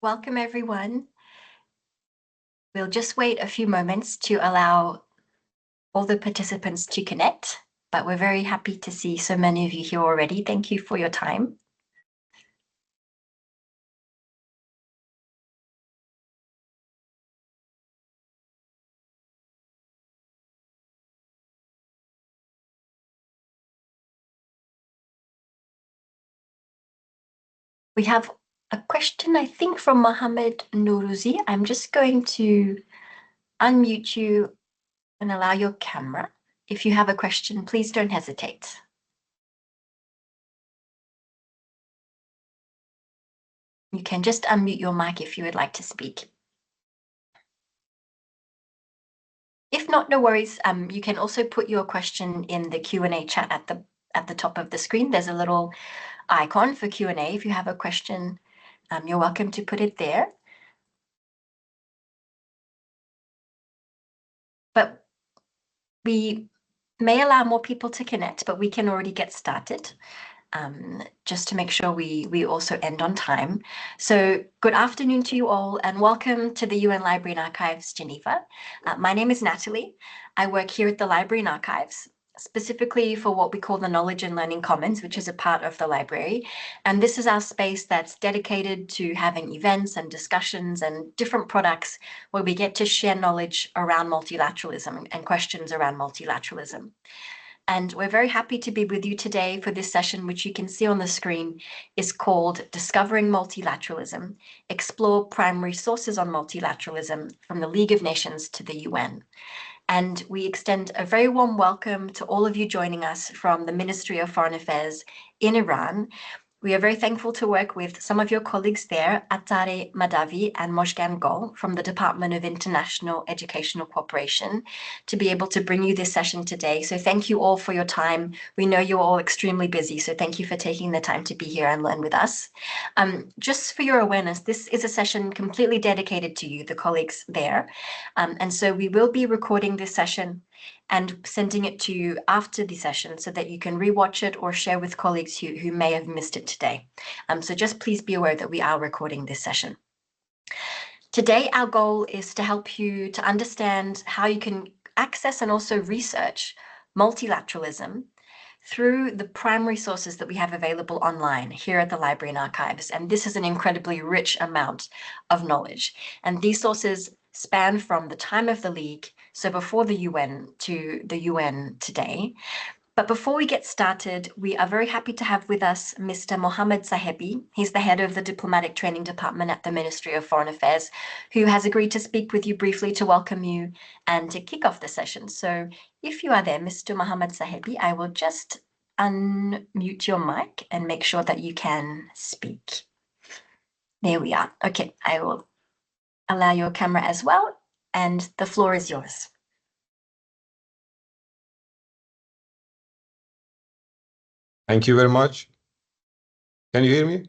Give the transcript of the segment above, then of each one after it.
Welcome, everyone. We'll just wait a few moments to allow all the participants to connect, but we're very happy to see so many of you here already. Thank you for your time. We have a question, I think, from Mohammed Nourouzi. I'm just going to unmute you and allow your camera. If you have a question, please don't hesitate. You can just unmute your mic if you would like to speak. If not, no worries. You can also put your question in the Q&A chat at the top of the screen. There's a little icon for Q&A. If you have a question, you're welcome to put it there. But we may allow more people to connect, but we can already get started. Just to make sure we also end on time. So good afternoon to you all and welcome to the UN Library and Archives Geneva. My name is Natalie. I work here at the Library and Archives, specifically for what we call the Knowledge and Learning Commons, which is a part of the library. And this is our space that's dedicated to having events and discussions and different products where we get to share knowledge around multilateralism and questions around multilateralism. And we're very happy to be with you today for this session, which you can see on the screen is called Discovering Multilateralism, Explore Primary Sources on Multilateralism from the League of Nations to the UN. And we extend a very warm welcome to all of you joining us from the Ministry of Foreign Affairs in Iran. We are very thankful to work with some of your colleagues there, Atare Madavi and Mojgan Gol from the Department of International Educational Cooperation, to be able to bring you this session today. So thank you all for your time. We know you're all extremely busy, so thank you for taking the time to be here and learn with us. Just for your awareness, this is a session completely dedicated to you, the colleagues there. And so we will be recording this session and sending it to you after the session so that you can rewatch it or share with colleagues who may have missed it today. So just please be aware that we are recording this session. Today, our goal is to help you to understand how you can access and also research multilateralism through the primary sources that we have available online here at the Library and Archives. And this is an incredibly rich amount of knowledge. And these sources span from the time of the League, so before the UN, to the UN today. But before we get started, we are very happy to have with us Mr. Mohammed Sahebi. He's the head of the Diplomatic Training Department at the Ministry of Foreign Affairs, who has agreed to speak with you briefly to welcome you and to kick off the session. So if you are there, Mr. Mohammed Sahebi, I will just unmute your mic and make sure that you can speak. There we are. Okay, I will allow your camera as well, and the floor is yours. Thank you very much. Can you hear me?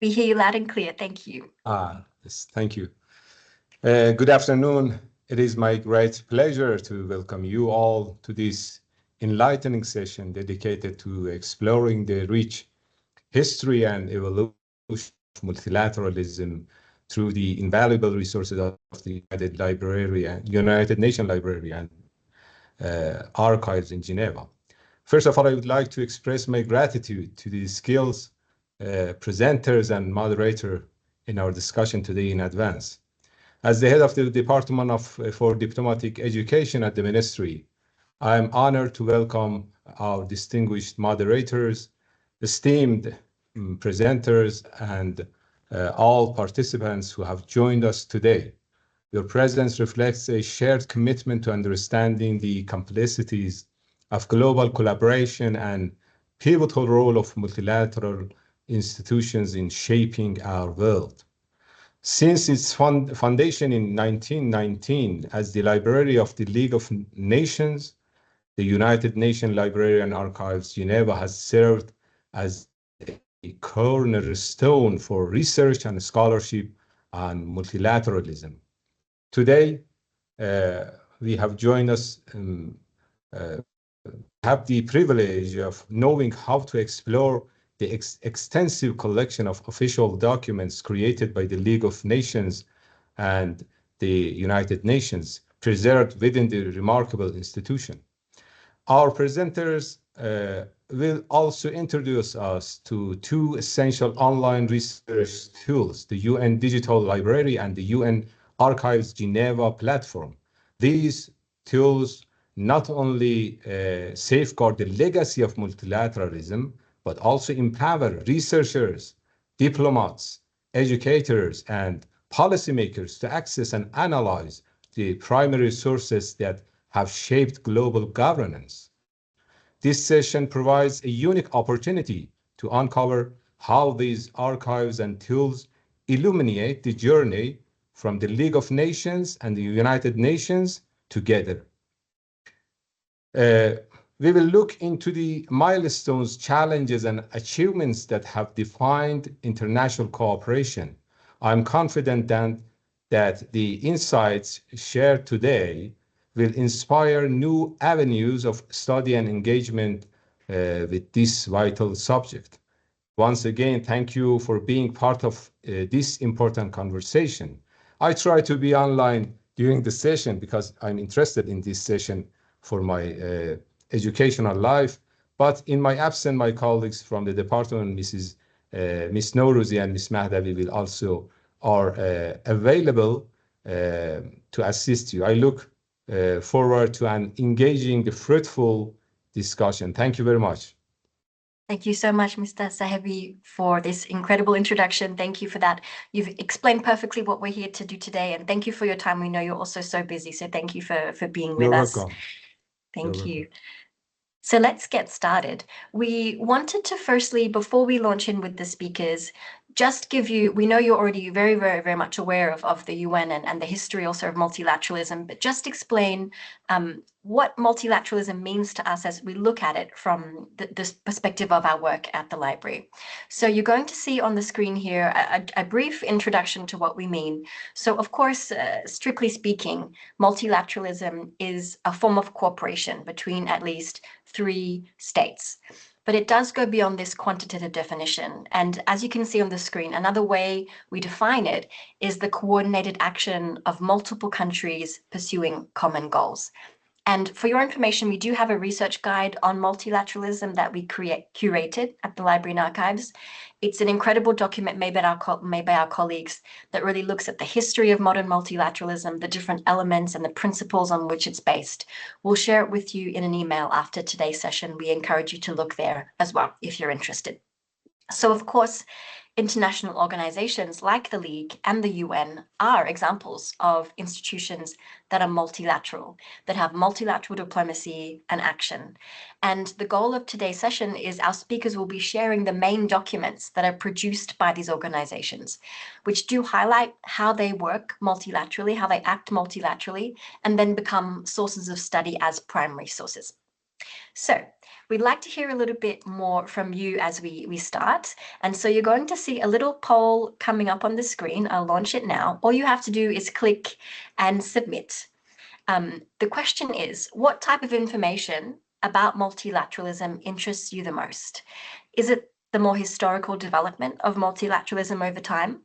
We hear you loud and clear. Thank you. Yes, thank you. Good afternoon. It is my great pleasure to welcome you all to this enlightening session dedicated to exploring the rich history and evolution of multilateralism through the invaluable resources of the United Nations Library and Archives in Geneva. First of all, I would like to express my gratitude to the skills presenters and moderator in our discussion today in advance. As the head of the Department for Diplomatic Education at the Ministry, I am honored to welcome our distinguished moderators, esteemed presenters, and all participants who have joined us today. Your presence reflects a shared commitment to understanding the complexities of global collaboration and pivotal role of multilateral institutions in shaping our world. Since its foundation in 1919 as the Library of the League of Nations, the United Nations Library and Archives Geneva has served as a cornerstone for research and scholarship on multilateralism. Today, we have joined us have the privilege of knowing how to explore the extensive collection of official documents created by the League of Nations and the United Nations, preserved within the remarkable institution. Our presenters will also introduce us to two essential online research tools, the UN Digital Library and the UN Archives Geneva platform. These tools not only safeguard the legacy of multilateralism, but also empower researchers, diplomats, educators, and policymakers to access and analyze the primary sources that have shaped global governance. This session provides a unique opportunity to uncover how these archives and tools illuminate the journey from the League of Nations and the United Nations together. We will look into the milestones, challenges, and achievements that have defined international cooperation. I'm confident that the insights shared today will inspire new avenues of study and engagement with this vital subject. Once again, thank you for being part of this important conversation. I try to be online during the session because I'm interested in this session for my educational life. But in my absence, my colleagues from the department, Miss Nourouzi and Ms. Mahdavi, will also are available to assist you. I look forward to an engaging, fruitful discussion. Thank you very much. Thank you so much, Mr. Sahibi, for this incredible introduction. Thank you for that. You've explained perfectly what we're here to do today, and thank you for your time. We know you're also so busy, so thank you for being with us. Welcome. Thank you. So let's get started. We wanted to firstly, before we launch in with the speakers, just give you, we know you're already very, very, very much aware of the UN and the history also of multilateralism, but just explain what multilateralism means to us as we look at it from this perspective of our work at the library. So you're going to see on the screen here a brief introduction to what we mean. So of course, strictly speaking, multilateralism is a form of cooperation between at least 3 states. But it does go beyond this quantitative definition. And as you can see on the screen, another way we define it is the coordinated action of multiple countries pursuing common goals. And for your information, we do have a research guide on multilateralism that we curated at the Library and Archives. It's an incredible document made by our colleagues that really looks at the history of modern multilateralism, the different elements and the principles on which it's based. We'll share it with you in an email after today's session. We encourage you to look there as well if you're interested. So, of course, international organizations like the League and the UN are examples of institutions that are multilateral, that have multilateral diplomacy and action. And the goal of today's session is our speakers will be sharing the main documents that are produced by these organizations, which do highlight how they work multilaterally, how they act multilaterally, and then become sources of study as primary sources. So we'd like to hear a little bit more from you as we start. And so you're going to see a little poll coming up on the screen. I'll launch it now. All you have to do is click and submit. The question is, what type of information about multilateralism interests you the most? Is it the more historical development of multilateralism over time?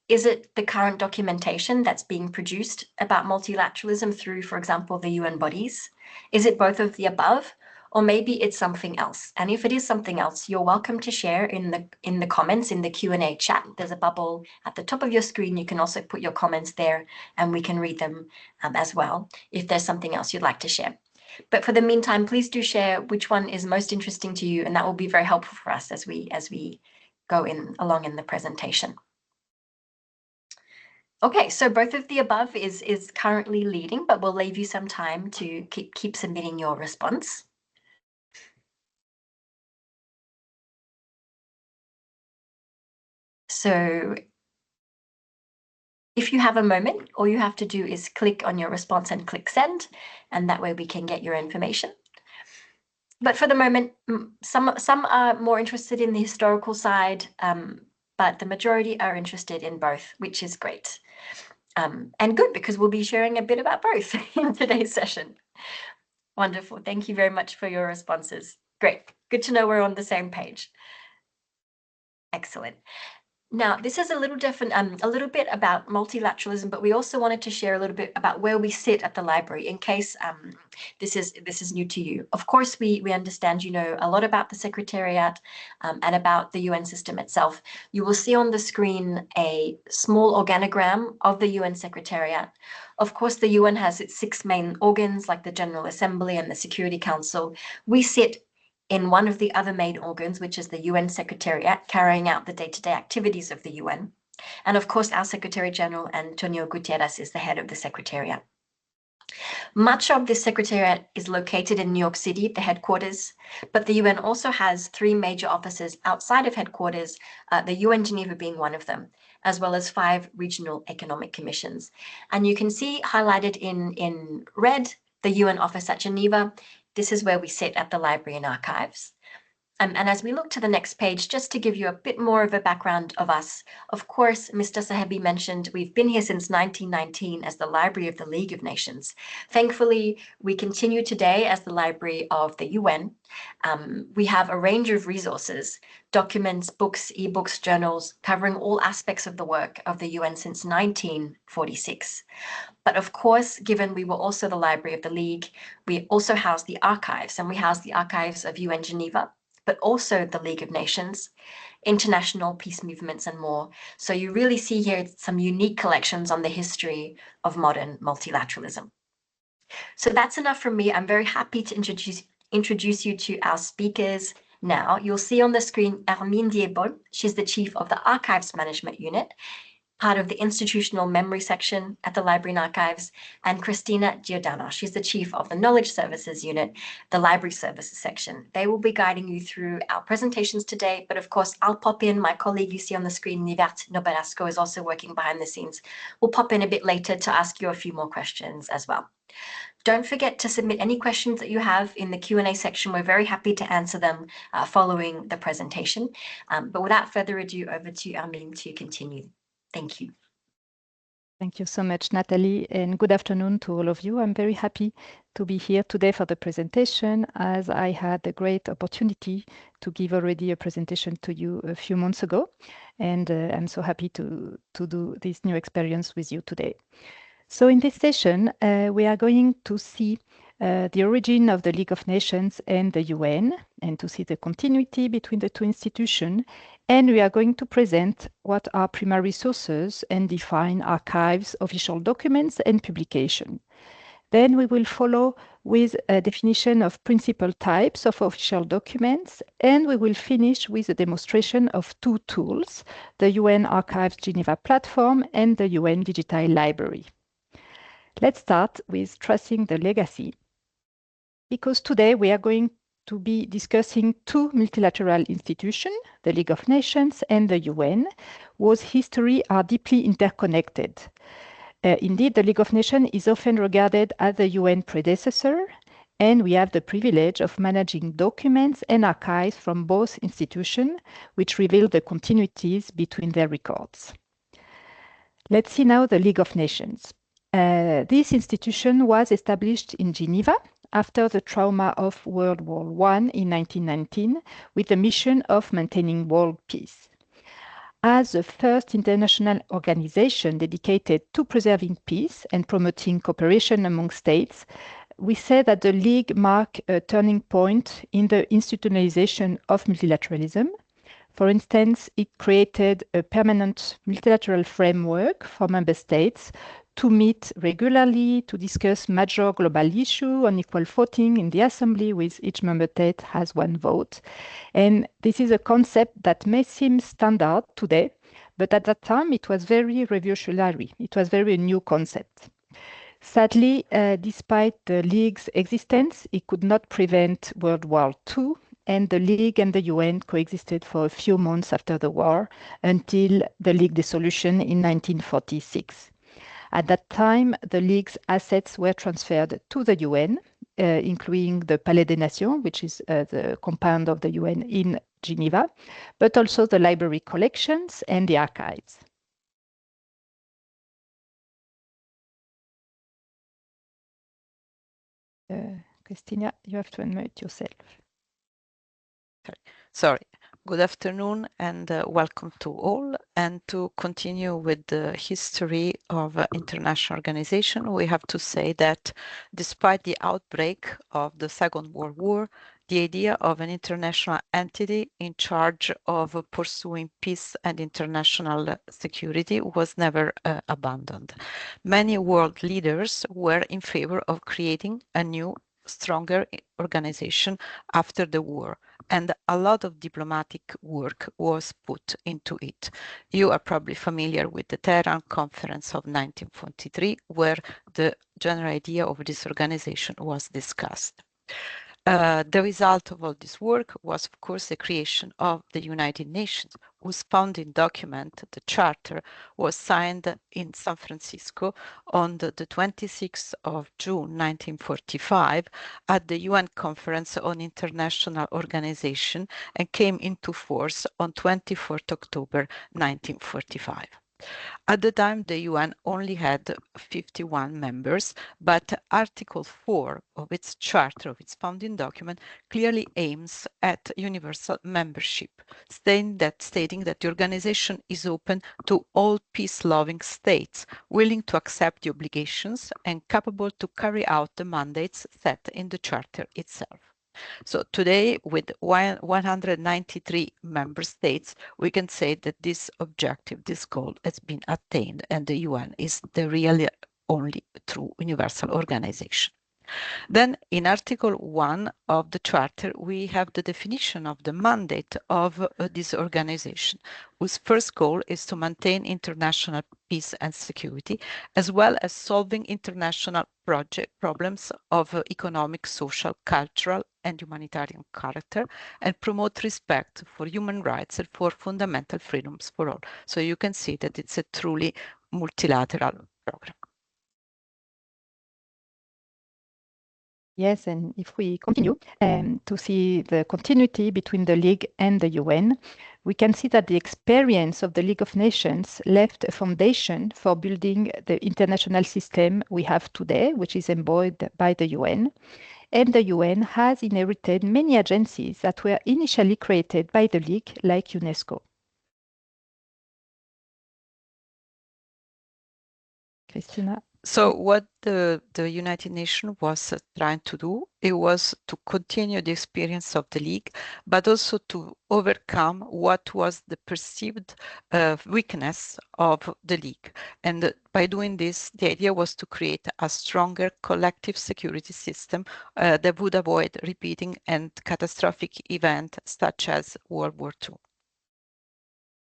Is it the current documentation that's being produced about multilateralism through, for example, the UN bodies? Is it both of the above? Or maybe it's something else. And if it is something else, you're welcome to share in the comments in the Q&A chat. There's a bubble at the top of your screen. You can also put your comments there and we can read them as well if there's something else you'd like to share. But for the meantime, please do share which one is most interesting to you, and that will be very helpful for us as we go along in the presentation. Okay, so both of the above is currently leading, but we'll leave you some time to keep submitting your response. So if you have a moment, all you have to do is click on your response and click send, and that way we can get your information. But for the moment, some are more interested in the historical side, but the majority are interested in both, which is great. And good, because we'll be sharing a bit about both in today's session. Wonderful. Thank you very much for your responses. Great. Good to know we're on the same page. Excellent. Now, this is a little different, a little bit about multilateralism, but we also wanted to share a little bit about where we sit at the library in case this is new to you. Of course, we understand you know a lot about the Secretariat and about the UN system itself. You will see on the screen a small organogram of the UN Secretariat. Of course, the UN has its 6 main organs like the General Assembly and the Security Council. We sit in one of the other main organs, which is the UN Secretariat, carrying out the day-to-day activities of the UN. And of course, our Secretary General, Antonio Guterres, is the head of the Secretariat. Much of this Secretariat is located in New York City, the headquarters, but the UN also has 3 major offices outside of headquarters, the UN Geneva being one of them, as well as 5 regional economic commissions. And you can see highlighted in red, the UN office at Geneva. This is where we sit at the Library and Archives. And as we look to the next page, just to give you a bit more of a background of us, of course, Mr. Sahebi mentioned we've been here since 1919 as the Library of the League of Nations. Thankfully, we continue today as the Library of the UN. We have a range of resources, documents, books, ebooks, journals, covering all aspects of the work of the UN since 1946. But of course, given we were also the Library of the League, we also house the archives, and we house the archives of UN Geneva, but also the League of Nations, international peace movements, and more. So you really see here some unique collections on the history of modern multilateralism. So that's enough from me. I'm very happy to introduce you to our speakers now. You'll see on the screen Hermine Diebol. She's the chief of the Archives Management Unit, part of the institutional memory section at the Library and Archives, and Christina Giordano. She's the chief of the Knowledge Services Unit, the Library Services section. They will be guiding you through our presentations today, but of course, I'll pop in. My colleague you see on the screen, Nivert Nobelasco, is also working behind the scenes. We'll pop in a bit later to ask you a few more questions as well. Don't forget to submit any questions that you have in the Q&A section. We're very happy to answer them following the presentation. But without further ado, over to Hermine to continue. Thank you. Thank you so much, Nathalie, and good afternoon to all of you. I'm very happy to be here today for the presentation, as I had the great opportunity to give already a presentation to you a few months ago, and I'm so happy to do this new experience with you today. So in this session, we are going to see the origin of the League of Nations and the UN, and to see the continuity between the 2 institutions. And we are going to present what are primary sources and define archives, official documents, and publication. Then we will follow with a definition of principal types of official documents, and we will finish with a demonstration of 2 tools, the UN Archives Geneva platform and the UN Digital Library. Let's start with tracing the legacy, because today we are going to be discussing 2 multilateral institutions, the League of Nations and the UN, whose history are deeply interconnected. Indeed, the League of Nations is often regarded as the UN predecessor, and we have the privilege of managing documents and archives from both institutions, which reveal the continuities between their records. Let's see now the League of Nations. This institution was established in Geneva after the trauma of World War I in 1919, with the mission of maintaining world peace. As the first international organization dedicated to preserving peace and promoting cooperation among states, we say that the League marked a turning point in the institutionalization of multilateralism. For instance, it created a permanent multilateral framework for member states to meet regularly to discuss major global issues on equal footing in the Assembly, with each member state has 1 vote. And this is a concept that may seem standard today, but at that time it was very revolutionary. It was very a new concept. Sadly, despite the League's existence, it could not prevent World War II, and the League and the UN coexisted for a few months after the war, until the League dissolution in 1946. At that time, the League's assets were transferred to the UN, including the Palais des Nations, which is the compound of the UN in Geneva, but also the library collections and the archives. Christina, you have to unmute yourself. Sorry, Good afternoon and welcome to all. And to continue with the history of international organization, we have to say that despite the outbreak of the Second World War, the idea of an international entity in charge of pursuing peace and international security was never abandoned. Many world leaders were in favor of creating a new, stronger organization after the war, and a lot of diplomatic work was put into it. You are probably familiar with the Tehran Conference of 1943, where the general idea of this organization was discussed. The result of all this work was, of course, the creation of the United Nations, whose founding document, the Charter, was signed in San Francisco on the 26th of June 1945 at the UN Conference on International Organization and came into force on 24th October 1945. At the time, the UN only had 51 members, but Article 4 of its charter, of its founding document, clearly aims at universal membership, stating that the organization is open to all peace-loving states, willing to accept the obligations and capable to carry out the mandates set in the charter itself. So today, with 193 member states, we can say that this objective, this goal has been attained, and the UN is the really only true universal organization. Then in Article 1 of the Charter, we have the definition of the mandate of this organization, whose first goal is to maintain international peace and security, as well as solving international problems of economic, social, cultural, and humanitarian character, and promote respect for human rights and for fundamental freedoms for all. So you can see that it's a truly multilateral program. Yes, and if we continue to see the continuity between the League and the UN, we can see that the experience of the League of Nations left a foundation for building the international system we have today, which is embodied by the UN. And the UN has inherited many agencies that were initially created by the League, like UNESCO. Christina? So what the United Nations was trying to do, it was to continue the experience of the League, but also to overcome what was the perceived weakness of the League. And by doing this, the idea was to create a stronger collective security system that would avoid repeating and catastrophic events such as World War II.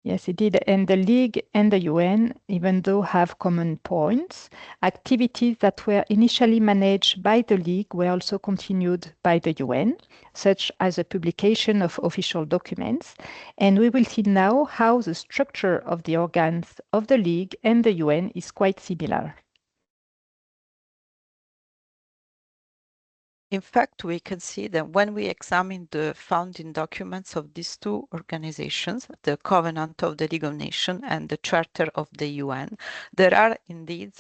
Yes, it did. And the League and the UN, even though have common points, activities that were initially managed by the League were also continued by the UN, such as the publication of official documents. And we will see now how the structure of the organs of the League and the UN is quite similar. In fact, we can see that when we examine the founding documents of these two organizations, the Covenant of the League of Nations and the Charter of the UN, there are indeed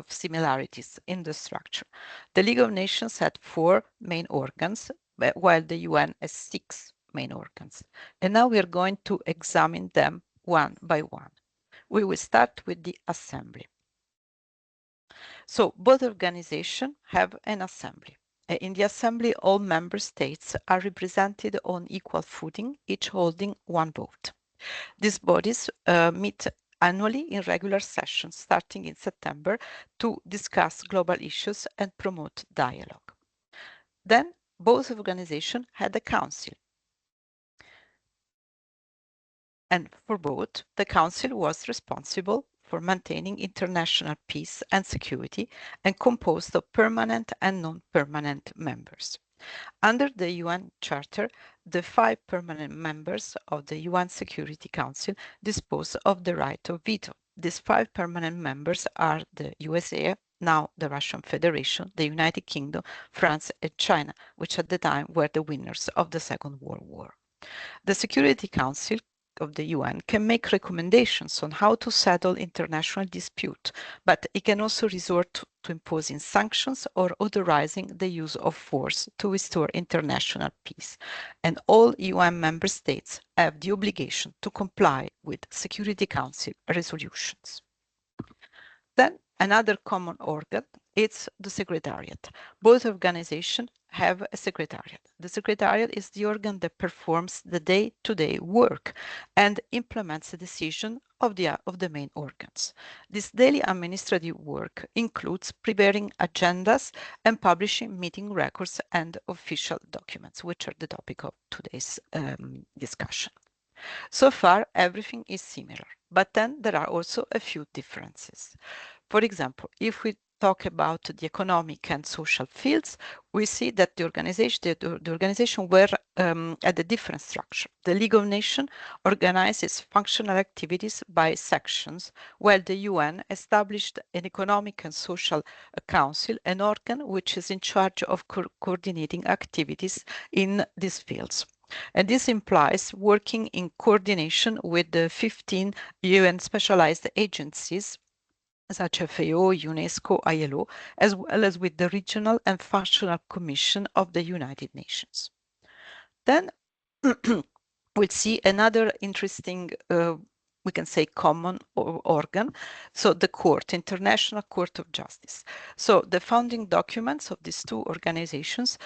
similarities in the structure. The League of Nations had 4 main organs, while the UN has 6 main organs. And now we are going to examine them one by one. We will start with the Assembly. So both organizations have an Assembly. In the Assembly, all member states are represented on equal footing, each holding 1 vote. These bodies meet annually in regular sessions starting in September to discuss global issues and promote dialogue. Then both organizations had a council. And for both, the council was responsible for maintaining international peace and security and composed of permanent and non-permanent members. Under the UN Charter, the 5 permanent members of the UN Security Council dispose of the right of veto. These 5 permanent members are the USA, now the Russian Federation, the United Kingdom, France, and China, which at the time were the winners of the Second World War. The Security Council of the UN can make recommendations on how to settle international dispute, but it can also resort to imposing sanctions or authorizing the use of force to restore international peace. And all UN member states have the obligation to comply with Security Council resolutions. Then another common organ, it's the Secretariat. Both organizations have a Secretariat. The Secretariat is the organ that performs the day-to-day work and implements the decision of the main organs. This daily administrative work includes preparing agendas and publishing meeting records and official documents, which are the topic of today's discussion. So far, everything is similar, but then there are also a few differences. For example, if we talk about the economic and social fields, we see that the organization were at a different structure. The League of Nations organizes functional activities by sections, while the UN established an economic and social council, an organ which is in charge of coordinating activities in these fields. And this implies working in coordination with the 15 UN specialized agencies such as FAO, UNESCO, ILO, as well as with the Regional and Functional Commission of the United Nations. Then we'll see another interesting, we can say, common organ. So the court, International Court of Justice. So the founding documents of these two organizations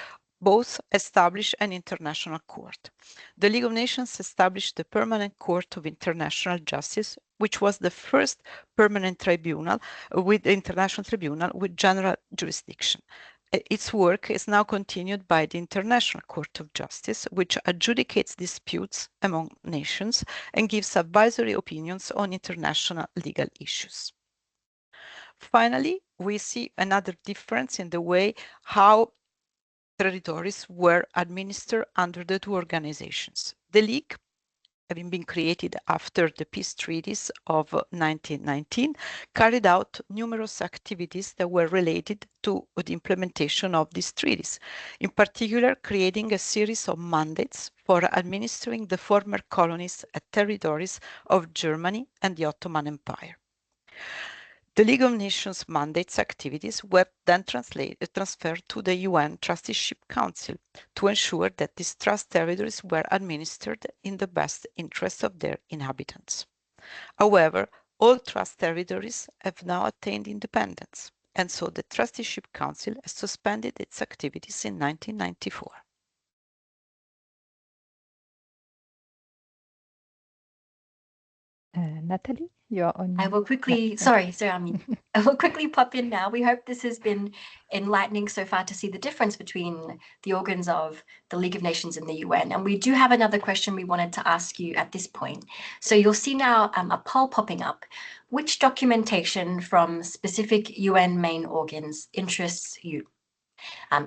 both establish an international court. The League of Nations established the Permanent Court of International Justice, which was the first permanent tribunal with international tribunal with general jurisdiction. Its work is now continued by the International Court of Justice, which adjudicates disputes among nations and gives advisory opinions on international legal issues. Finally, we see another difference in the way how territories were administered under the two organizations. The League, having been created after the peace treaties of 1919, carried out numerous activities that were related to the implementation of these treaties, in particular creating a series of mandates for administering the former colonies and territories of Germany and the Ottoman Empire. The League of Nations mandates activities were then transferred to the UN Trusteeship Council to ensure that these trust territories were administered in the best interest of their inhabitants. However, all trust territories have now attained independence, and so the Trusteeship Council has suspended its activities in 1994. Natalie, you're on. I will quickly, sorry, I will quickly pop in now. We hope this has been enlightening so far to see the difference between the organs of the League of Nations and the UN. And we do have another question we wanted to ask you at this point. So you'll see now a poll popping up. Which documentation from specific UN main organs interests you?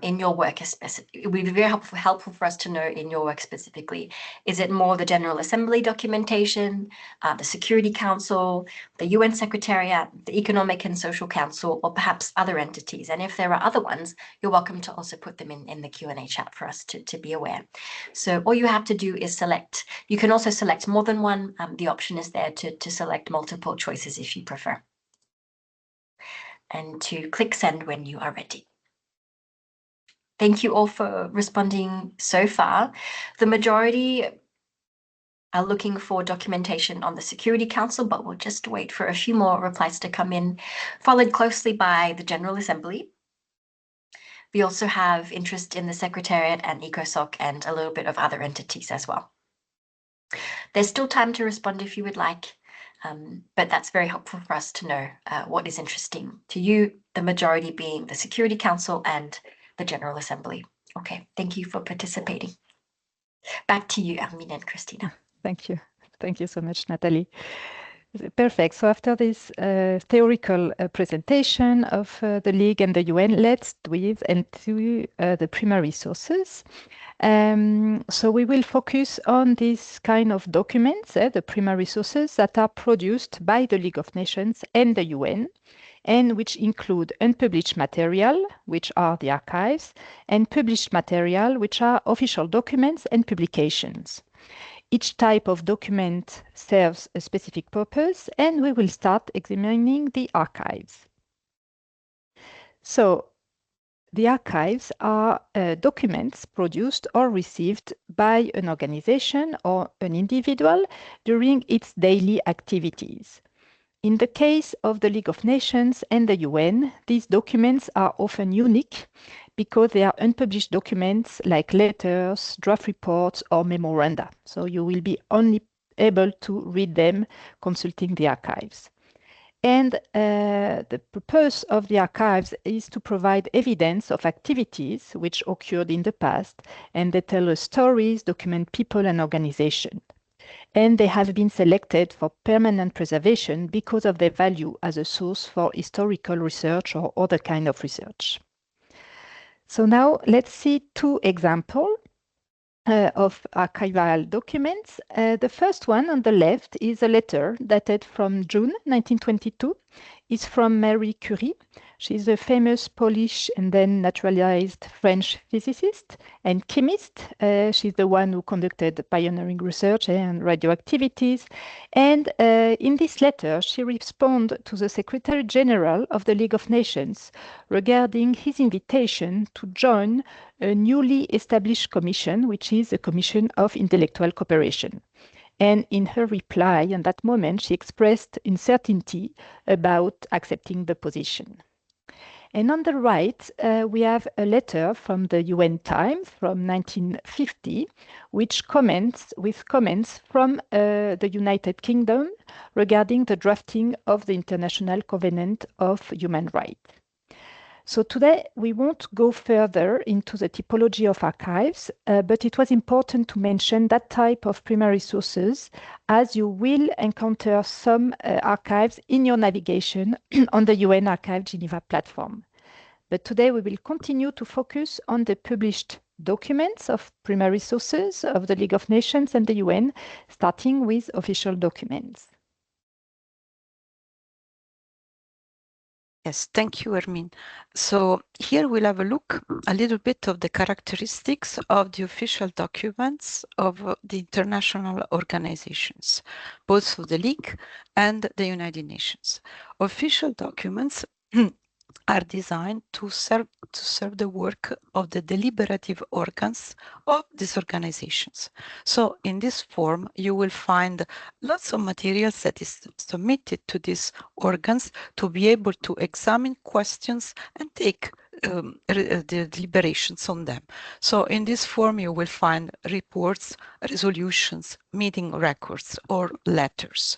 In your work, it would be very helpful for us to know in your work specifically. Is it more the General Assembly documentation, the Security Council, the UN Secretariat, the Economic and Social Council, or perhaps other entities? And if there are other ones, you're welcome to also put them in the Q&A chat for us to be aware. So all you have to do is select. You can also select more than one. The option is there to select multiple choices if you prefer. And to click send when you are ready. Thank you all for responding so far. The majority are looking for documentation on the Security Council, but we'll just wait for a few more replies to come in, followed closely by the General Assembly. We also have interest in the Secretariat and ECOSOC and a little bit of other entities as well. There's still time to respond if you would like, but that's very helpful for us to know what is interesting to you, the majority being the Security Council and the General Assembly. Okay, thank you for participating. Back to you, Armin and Christina. Thank you. Thank you so much, Natalie. Perfect. So after this theoretical presentation of the League and the UN, let's dive into the primary sources. So we will focus on these kind of documents, the primary sources that are produced by the League of Nations and the UN, and which include unpublished material, which are the archives, and published material, which are official documents and publications. Each type of document serves a specific purpose, and we will start examining the archives. So, the archives are documents produced or received by an organization or an individual during its daily activities. In the case of the League of Nations and the UN, these documents are often unique because they are unpublished documents like letters, draft reports, or memoranda. So you will be only able to read them consulting the archives. And the purpose of the archives is to provide evidence of activities which occurred in the past, and they tell us stories, document people and organizations. And they have been selected for permanent preservation because of their value as a source for historical research or other kind of research. So now let's see two examples of archival documents. The first one on the left is a letter dated from June 1922. It's from Marie Curie. She's a famous Polish and then naturalized French physicist and chemist. She's the one who conducted pioneering research and radioactivities. And in this letter, she responded to the Secretary General of the League of Nations regarding his invitation to join a newly established commission, which is the Commission of Intellectual Cooperation. And in her reply at that moment, she expressed uncertainty about accepting the position. And on the right, we have a letter from the UN Times from 1950, which comments from the United Kingdom regarding the drafting of the International Covenant of Human Rights. So today we won't go further into the typology of archives, but it was important to mention that type of primary sources as you will encounter some archives in your navigation on the UN Archive Geneva platform. But today we will continue to focus on the published documents of primary sources of the League of Nations and the UN, starting with official documents. Yes, thank you, Hermine. So here we'll have a look a little bit of the characteristics of the official documents of the international organizations, both of the League and the United Nations. Official documents are designed to serve the work of the deliberative organs of these organizations. So in this form, you will find lots of materials that is submitted to these organs to be able to examine questions and take the deliberations on them. So in this form, you will find reports, resolutions, meeting records, or letters.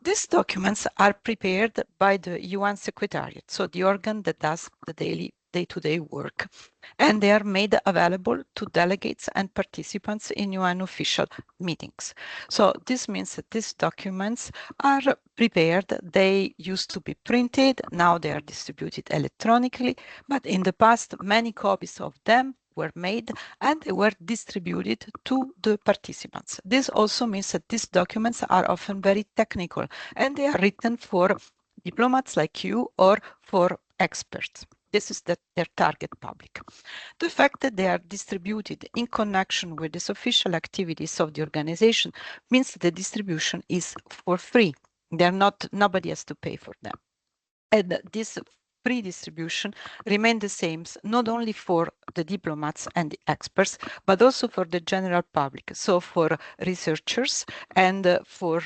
These documents are prepared by the UN Secretariat, so the organ that does the day-to-day work, and they are made available to delegates and participants in UN official meetings. So this means that these documents are prepared. They used to be printed, now they are distributed electronically, but in the past, many copies of them were made and they were distributed to the participants. This also means that these documents are often very technical and they are written for diplomats like you or for experts. This is their target public. The fact that they are distributed in connection with these official activities of the organization means that the distribution is for free. Nobody has to pay for them. And this free distribution remain the same, not only for the diplomats and the experts, but also for the general public. So for researchers and for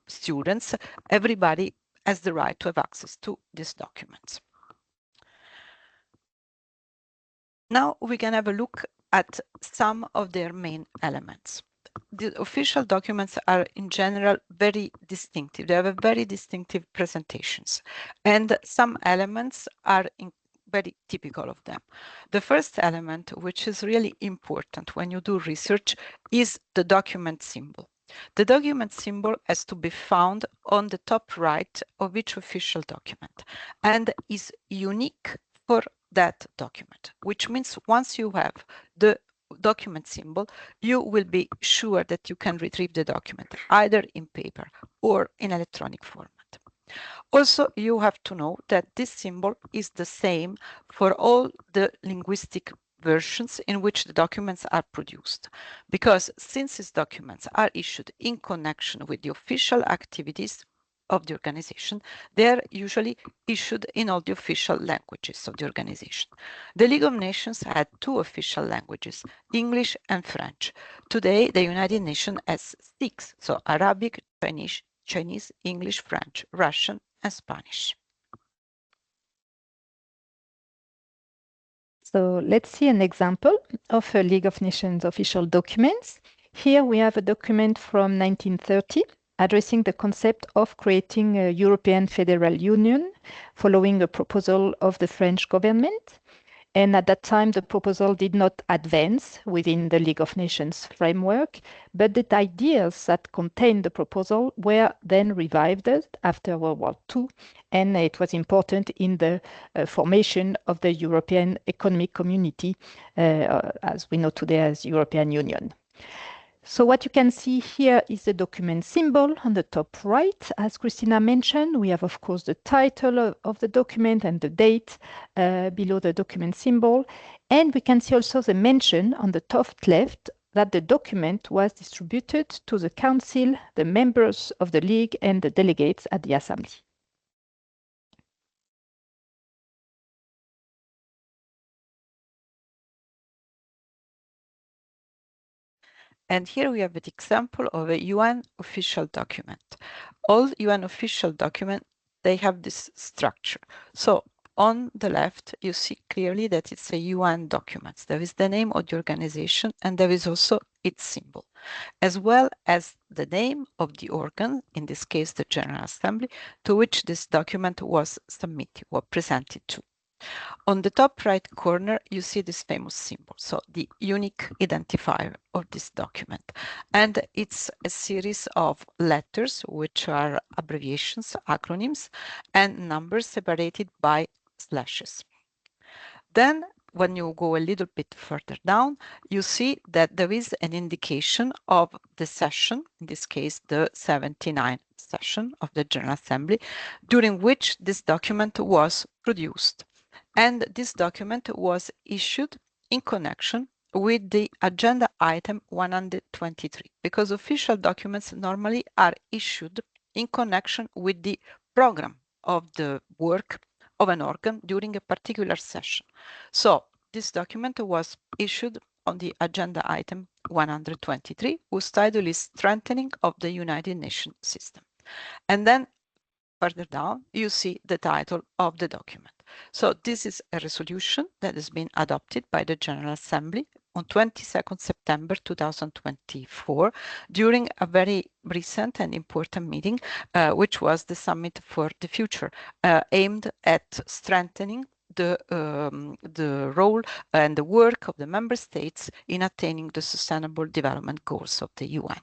students, everybody has the right to have access to these documents. Now we can have a look at some of their main elements. The official documents are in general very distinctive. They have very distinctive presentations, and some elements are very typical of them. The first element, which is really important when you do research, is the document symbol. The document symbol has to be found on the top right of each official document and is unique for that document, which means once you have the document symbol, you will be sure that you can retrieve the document either in paper or in electronic format. Also, you have to know that this symbol is the same for all the linguistic versions in which the documents are produced, because since these documents are issued in connection with the official activities of the organization, they are usually issued in all the official languages of the organization. The League of Nations had two official languages, English and French. Today, the United Nations has 6, so Arabic, Chinese, English, French, Russian, and Spanish. So let's see an example of a League of Nations official documents. Here we have a document from 1930 addressing the concept of creating a European Federal Union following a proposal of the French government. And at that time, the proposal did not advance within the League of Nations framework, but the ideas that contained the proposal were then revived after World War II, and it was important in the formation of the European Economic Community, as we know today as European Union. So what you can see here is the document symbol on the top right. As Christina mentioned, we have, of course, the title of the document and the date below the document symbol. And we can see also the mention on the top left that the document was distributed to the Council, the members of the League, and the delegates at the Assembly. And here we have an example of a UN official document. All UN official documents, they have this structure. So on the left, you see clearly that it's a UN document. There is the name of the organization, and there is also its symbol, as well as the name of the organ, in this case, the General Assembly, to which this document was submitted or presented to. On the top right corner, you see this famous symbol, so the unique identifier of this document. And it's a series of letters, which are abbreviations, acronyms, and numbers separated by slashes. Then, when you go a little bit further down, you see that there is an indication of the session, in this case, the 79th session of the General Assembly, during which this document was produced. And this document was issued in connection with the agenda item 123, because official documents normally are issued in connection with the program of the work of an organ during a particular session. So this document was issued on the agenda item 123, whose title is Strengthening of the United Nations System. And then further down, you see the title of the document. So this is a resolution that has been adopted by the General Assembly on 22nd September 2024 during a very recent and important meeting, which was the Summit for the Future, aimed at strengthening the role and the work of the member states in attaining the Sustainable Development Goals of the UN.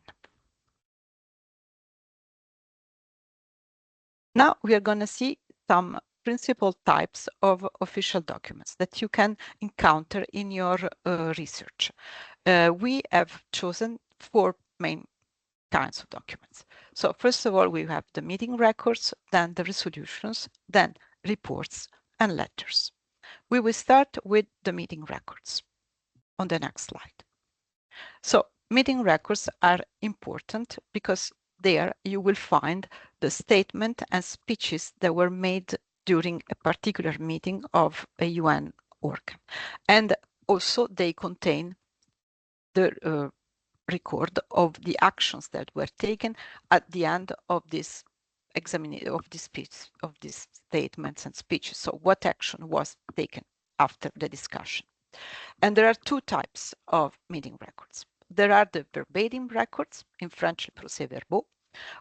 Now we are going to see some principal types of official documents that you can encounter in your research. We have chosen 4 main kinds of documents. So first of all, we have the meeting records, then the resolutions, then reports and letters. We will start with the meeting records on the next slide. So meeting records are important because there you will find the statement and speeches that were made during a particular meeting of a UN organ. And also they contain the record of the actions that were taken at the end of this examination of this speech, of these statements and speeches. So what action was taken after the discussion? And there are 2 types of meeting records. There are the verbatim records, in French, procès-verbaux,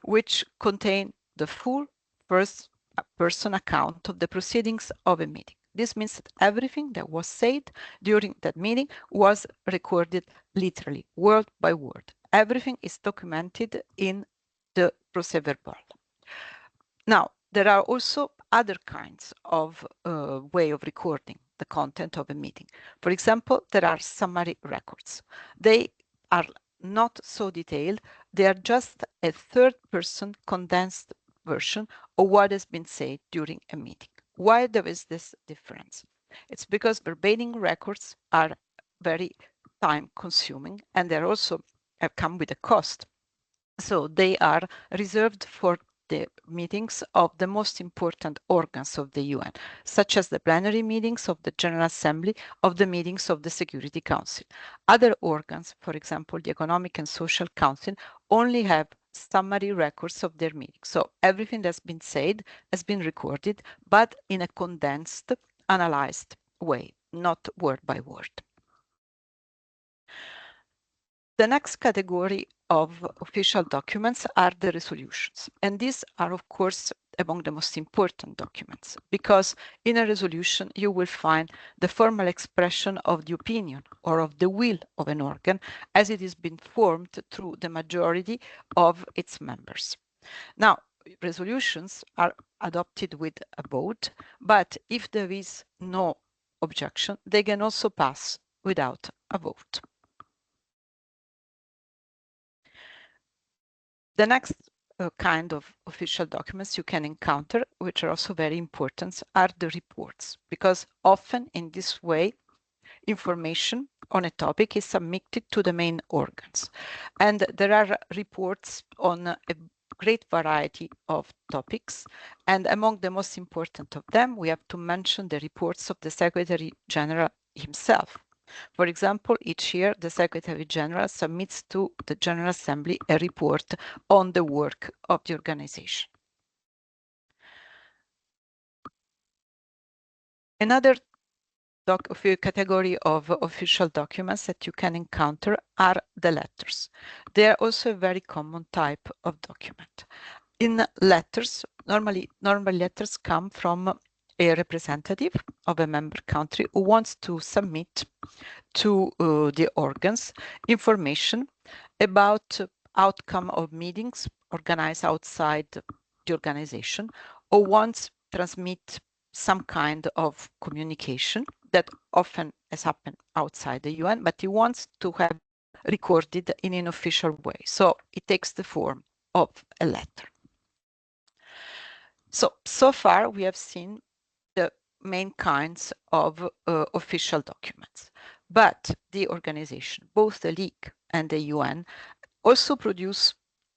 which contain the full first-person account of the proceedings of a meeting. This means that everything that was said during that meeting was recorded literally, word by word. Everything is documented in the procès-verbal. Now, there are also other kinds of way of recording the content of a meeting. For example, there are summary records. They are not so detailed. They are just a third-person condensed version of what has been said during a meeting. Why there is this difference? It's because verbatim records are very time consuming, and they're also come with a cost. So they are reserved for the meetings of the most important organs of the UN, such as the plenary meetings of the General Assembly, of the meetings of the Security Council. Other organs, for example, the Economic and Social Council, only have summary records of their meetings. So everything that's been said has been recorded, but in a condensed, analyzed way, not word by word. The next category of official documents are the resolutions. And these are, of course, among the most important documents, because in a resolution, you will find the formal expression of the opinion or of the will of an organ as it has been formed through the majority of its members. Now, resolutions are adopted with a vote, but if there is no objection, they can also pass without a vote. The next kind of official documents you can encounter, which are also very important, are the reports, because often in this way, information on a topic is submitted to the main organs. And there are reports on a great variety of topics. And among the most important of them, we have to mention the reports of the Secretary General himself. For example, each year, the Secretary General submits to the General Assembly a report on the work of the organization. Another category of official documents that you can encounter are the letters. They are also a very common type of document. In letters, normally letters come from a representative of a member country who wants to submit to the organs information about outcome of meetings organized outside the organization, or wants to transmit some kind of communication that often has happened outside the UN, but he wants to have recorded in an official way. So it takes the form of a letter. So far we have seen the main kinds of official documents, but the organization, both the League and the UN, also produce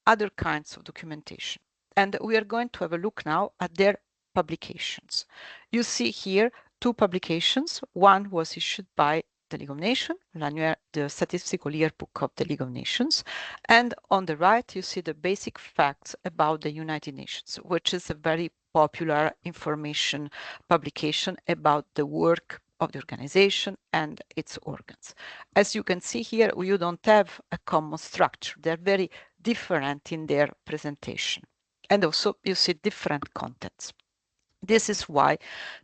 other kinds of documentation. And we are going to have a look now at their publications. You see here two publications. One was issued by the League of Nations, the Statistical Yearbook of the League of Nations. And on the right, you see the basic facts about the United Nations, which is a very popular information publication about the work of the organization and its organs. As you can see here, you don't have a common structure. They're very different in their presentation. And also you see different contents. This is why,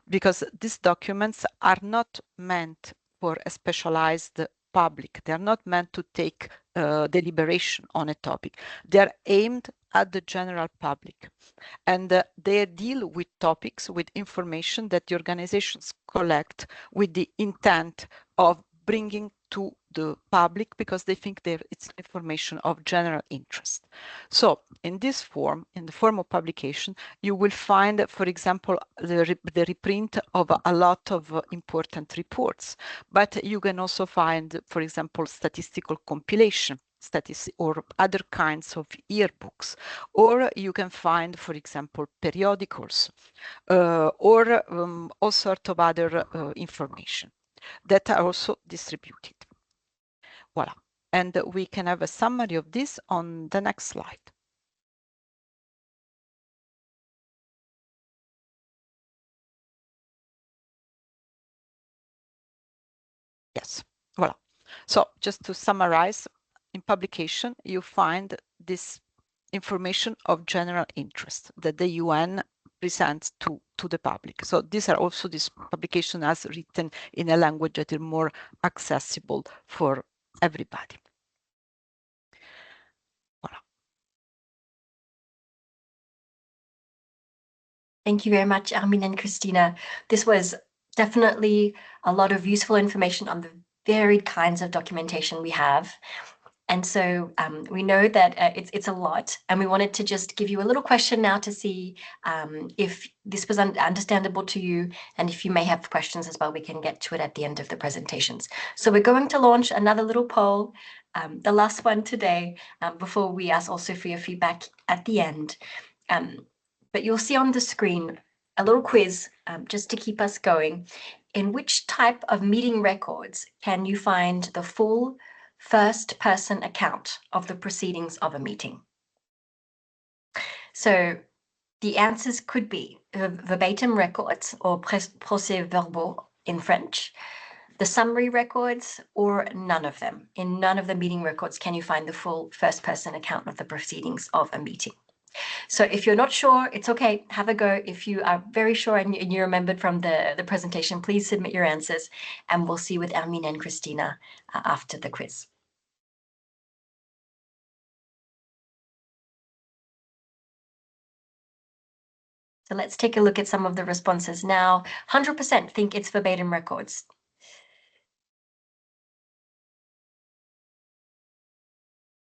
because these documents are not meant for a specialized public. They are not meant to take deliberation on a topic. They are aimed at the general public. And they deal with topics, with information that the organizations collect with the intent of bringing to the public because they think it's information of general interest. So in this form, in the form of publication, you will find, for example, the reprint of a lot of important reports, but you can also find, for example, statistical compilation, or other kinds of yearbooks, or you can find, for example, periodicals, or all sorts of other information that are also distributed. Voila. And we can have a summary of this on the next slide. Yes, voila. So just to summarize, in publication, you find this information of general interest that the UN presents to the public. So these are also this publication as written in a language that is more accessible for everybody. Voilà. Thank you very much, Armin and Christina. This was definitely a lot of useful information on the varied kinds of documentation we have. And so we know that it's a lot, and we wanted to just give you a little question now to see if this was understandable to you, and if you may have questions as well, we can get to it at the end of the presentations. So we're going to launch another little poll, the last one today, before we ask also for your feedback at the end. But you'll see on the screen a little quiz just to keep us going. In which type of meeting records can you find the full first-person account of the proceedings of a meeting? So the answers could be verbatim records, or procès-verbaux in French, the summary records, or none of them. In none of the meeting records can you find the full first-person account of the proceedings of a meeting. So if you're not sure, it's okay, have a go. If you are very sure and you remembered from the presentation, please submit your answers, and we'll see with Hermine and Christina after the quiz. So let's take a look at some of the responses now. 100% think it's verbatim records.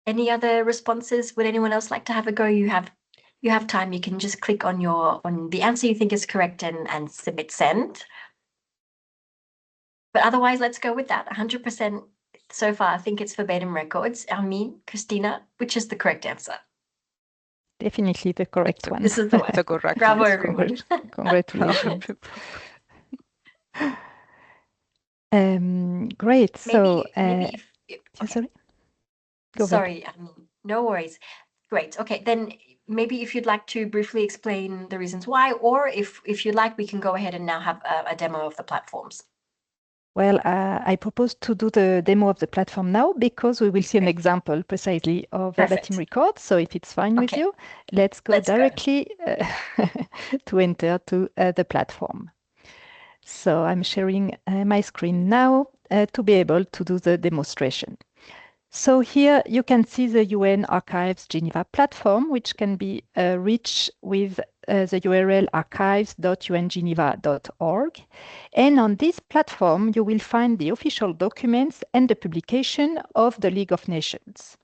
Any other responses? Would anyone else like to have a go? You have time. You can just click on the answer you think is correct and submit send. But otherwise, let's go with that. 100% so far, I think it's verbatim records. Hermine, Christina, which is the correct answer? Definitely the correct one. This is the one. The correct Bravo, answer. everyone. Congratulations. Great. So, maybe okay. sorry. Go ahead. Sorry, Hermine. No worries. Great. Okay, then maybe if you'd like to briefly explain the reasons why, or if you'd like, we can go ahead and now have a demo of the platforms. Well, I propose to do the demo of the platform now, because we will see an example precisely of verbatim record. So if it's fine with you, let's go directly to enter to the platform. So I'm sharing my screen now to be able to do the demonstration. So here you can see the UN Archives Geneva platform, which can be reached with the URL archives.ungeneva.org. And on this platform, you will find the official documents and the publication of the League of Nations.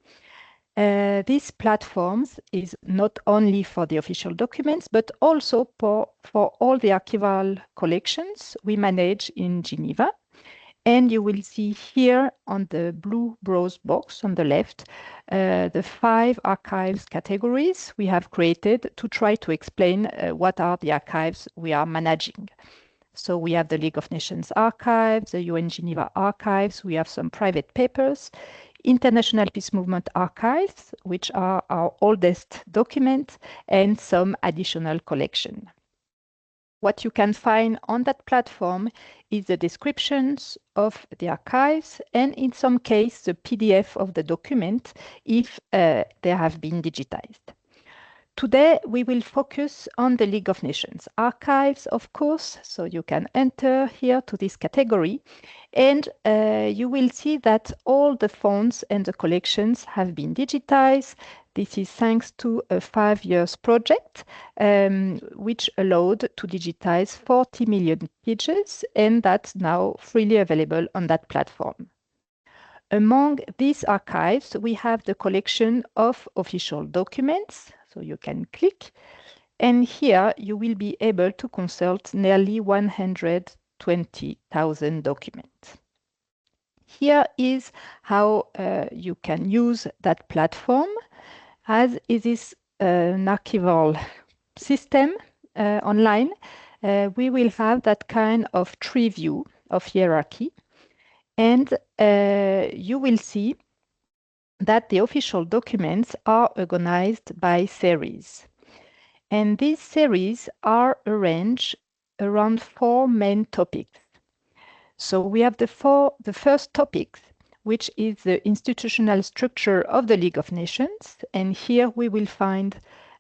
This platform is not only for the official documents, but also for all the archival collections we manage in Geneva. And you will see here on the blue browse box on the left, the 5 archives categories we have created to try to explain what are the archives we are managing. So we have the League of Nations archives, the UN Geneva archives, we have some private papers, International Peace Movement archives, which are our oldest documents, and some additional collection. What you can find on that platform is the descriptions of the archives, and in some case, the PDF of the document if they have been digitized. Today, we will focus on the League of Nations archives, of course, so you can enter here to this category, and you will see that all the fonts and the collections have been digitized. This is thanks to a 5-year project, which allowed to digitize 40 million pages, and that's now freely available on that platform. Among these archives, we have the collection of official documents, so you can click, and here you will be able to consult nearly 120,000 documents. Here is how you can use that platform. As it is an archival system online, we will have that kind of tree view of hierarchy, and you will see that the official documents are organized by series. And these series are arranged around 4 main topics. So we have the first topic, which is the institutional structure of the League of Nations. And here we will find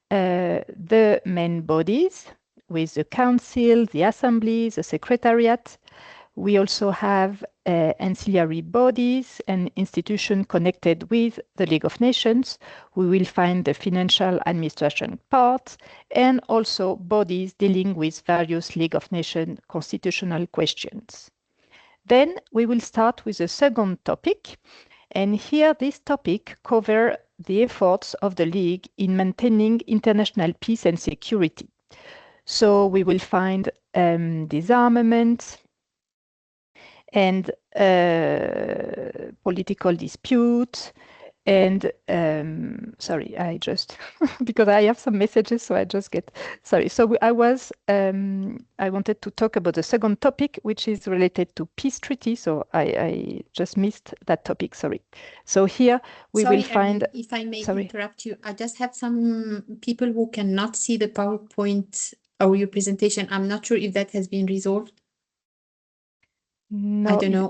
the main bodies with the Council, the Assembly, the Secretariat. We also have ancillary bodies and institutions connected with the League of Nations. We will find the financial administration part, and also bodies dealing with various League of Nations constitutional questions. Then we will start with the second topic, And here this topic covers the efforts of the League in maintaining international peace and security. So we will find disarmament and political disputes. And sorry, I just because I have some messages, so I just get sorry. So I wanted to talk about the second topic, which is related to peace treaty. So I just missed that topic. Sorry. So here we will find. Ermin, if I may interrupt you, I just have some people who cannot see the PowerPoint or your presentation. I'm not sure if that has been resolved. No, I don't know.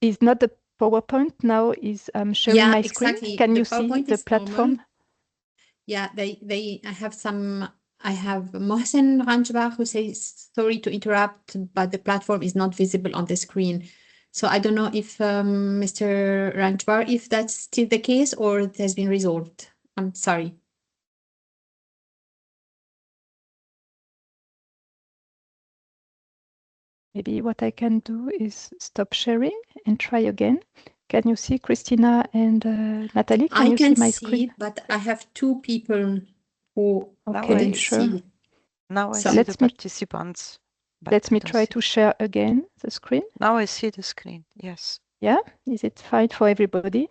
Is not the PowerPoint now is sharing my screen. Exactly. Can the you see PowerPoint the platform? Normal. Yeah, I have Mohsen Ranjbar who says, sorry to interrupt, but the platform is not visible on the screen. So I don't know if Mr. Ranjbar, if that's still the case or it has been resolved. I'm sorry. Maybe what I can do is stop sharing and try again. Can you see Christina and Natalie? Can you see my screen? But I have two people who couldn't see. Now I see the participants. Let me try to share again the screen. Now I see the screen, yes. Yeah, is it fine for everybody?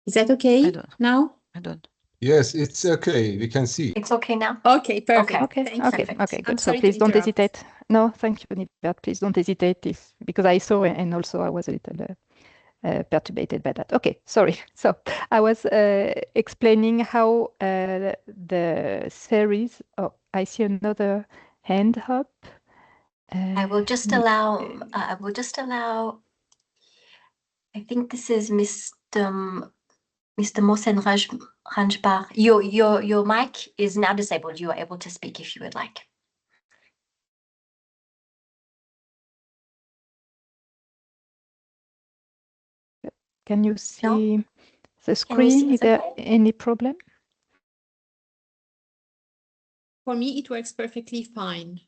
Is that okay now? I don't. Yes, it's okay. We can see. It's okay now? Okay, perfect. Okay, good. So please don't hesitate. No, thank you, Nibert. Please don't hesitate because I saw and also I was a little perturbed by that. Okay, sorry. So I was explaining how the series. Oh, I see another hand up. I will just allow. I think this is Mr. Mohsen Ranjbar. Your mic is now disabled. You are able to speak if you would like. Can you see the screen? Is there any problem? For me, it works perfectly fine.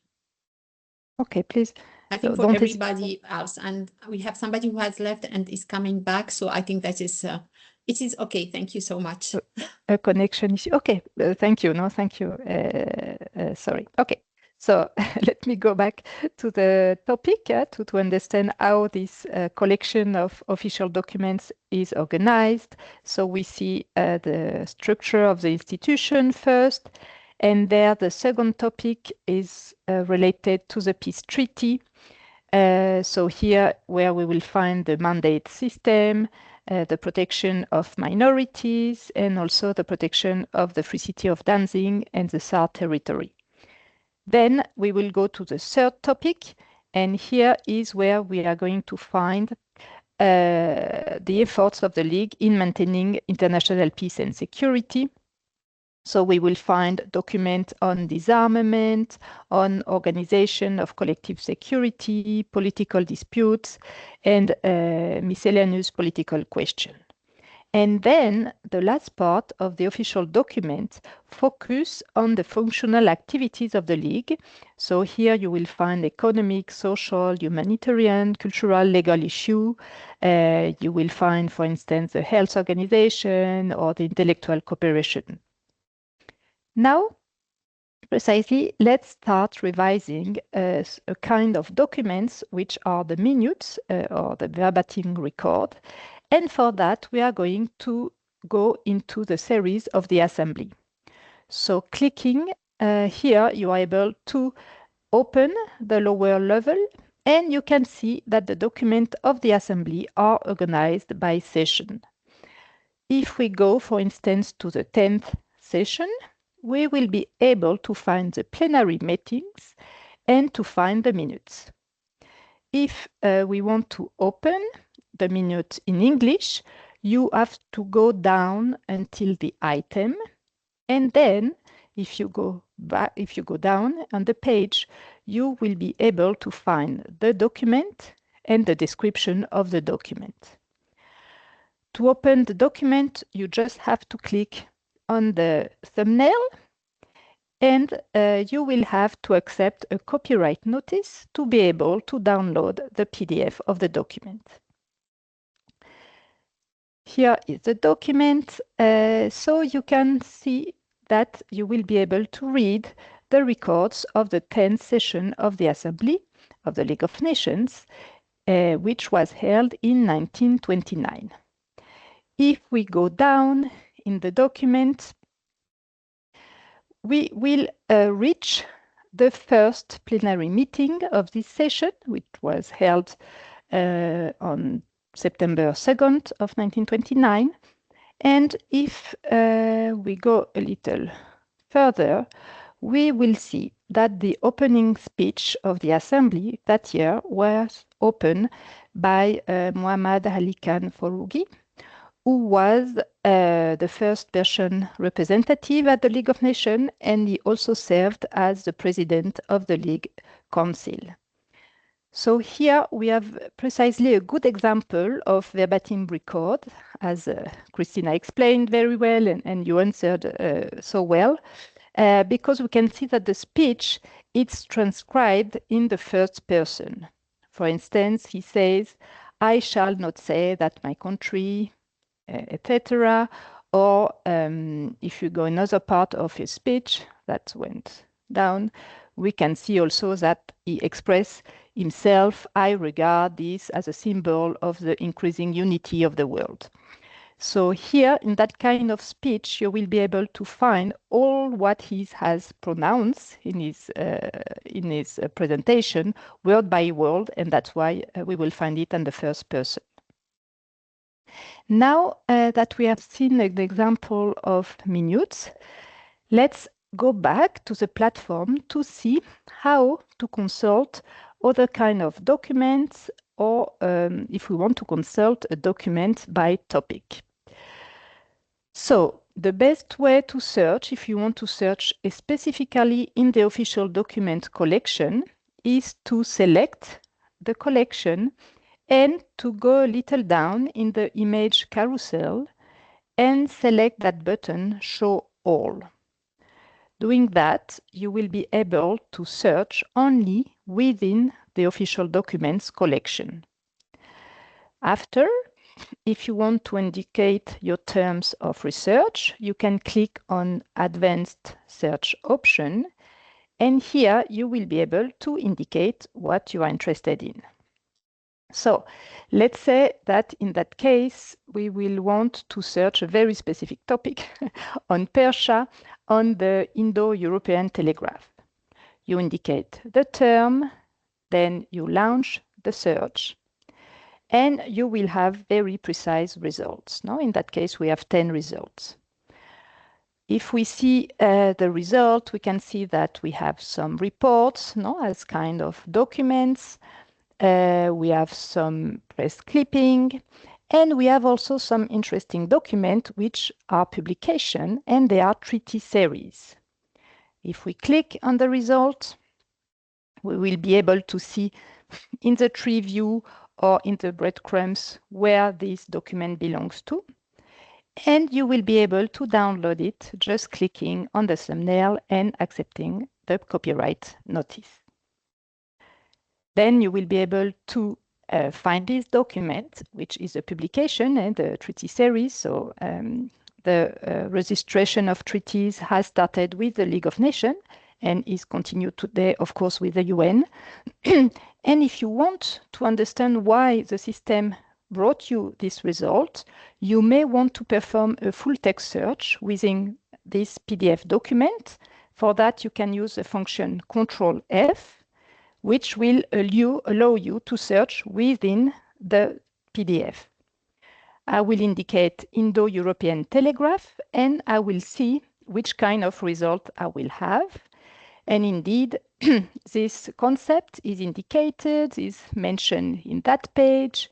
Okay, please. I think for everybody else, and we have somebody who has left and is coming back. So I think that is it is okay. Thank you so much. A connection issue. Okay, thank you. No, thank you. Sorry. Okay, so let me go back to the topic to understand how this collection of official documents is organized. So we see the structure of the institution first, and there the second topic is related to the peace treaty. So here where we will find the mandate system, the protection of minorities, and also the protection of the Free City of Danzig and the Saar territory. Then we will go to the third topic, and here is where we are going to find the efforts of the League in maintaining international peace and security. So we will find documents on disarmament, on organization of collective security, political disputes, and miscellaneous political questions. And then the last part of the official document focus on the functional activities of the League. So here you will find economic, social, humanitarian, cultural, legal issue. You will find, for instance, the health organization or the intellectual cooperation. Now, precisely, let's start revising a kind of documents which are the minutes or the verbatim record. And for that, we are going to go into the series of the assembly. So clicking here, you are able to open the lower level, and you can see that the documents of the assembly are organized by session. If we go, for instance, to the 10th session, we will be able to find the plenary meetings and to find the minutes. If we want to open the minutes in English, you have to go down until the item, and then if you go down on the page, you will be able to find the document and the description of the document. To open the document, you just have to click on the thumbnail, and you will have to accept a copyright notice to be able to download the PDF of the document. Here is the document, so you can see that you will be able to read the records of the 10th session of the Assembly of the League of Nations, which was held in 1929. If we go down in the document, we will reach the first plenary meeting of this session, which was held on September 2nd of 1929. And if we go a little further, we will see that the opening speech of the Assembly that year was opened by Muhammad Ali Khan Foroughi, who was the first Persian representative at the League of Nations, and he also served as the president of the League Council. So here we have precisely a good example of verbatim record, as Christina explained very well and you answered so well, because we can see that the speech is transcribed in the first person. For instance, he says, "I shall not say that my country," etc. Or if you go another part of his speech that went down, we can see also that he expressed himself, "I regard this as a symbol of the increasing unity of the world." So here, in that kind of speech, you will be able to find all what he has pronounced in his presentation, word by word, and that's why we will find it in the first person. Now that we have seen an example of minutes, let's go back to the platform to see how to consult other kind of documents, or if we want to consult a document by topic. So the best way to search, if you want to search specifically in the official document collection, is to select the collection and to go a little down in the image carousel and select that button, Show All. Doing that, you will be able to search only within the official documents collection. After, if you want to indicate your terms of research, you can click on Advanced Search option, and here you will be able to indicate what you are interested in. So let's say that in that case, we will want to search a very specific topic on Persia, on the Indo-European telegraph. You indicate the term, then you launch the search, and you will have very precise results. Now, in that case, we have 10 results. If we see the result, we can see that we have some reports, as kind of documents. We have some press clipping, and we have also some interesting documents which are publication, and they are treaty series. If we click on the result, we will be able to see in the tree view or in the breadcrumbs where this document belongs to. And you will be able to download it just clicking on the thumbnail and accepting the copyright notice. Then you will be able to find this document, which is a publication and the treaty series. So the registration of treaties has started with the League of Nations and is continued today, of course, with the UN. And if you want to understand why the system brought you this result, you may want to perform a full text search within this PDF document. For that, you can use the function Ctrl+F, which will allow you to search within the PDF. I will indicate Indo-European telegraph, and I will see which kind of result I will have. And indeed, this concept is indicated, is mentioned in that page.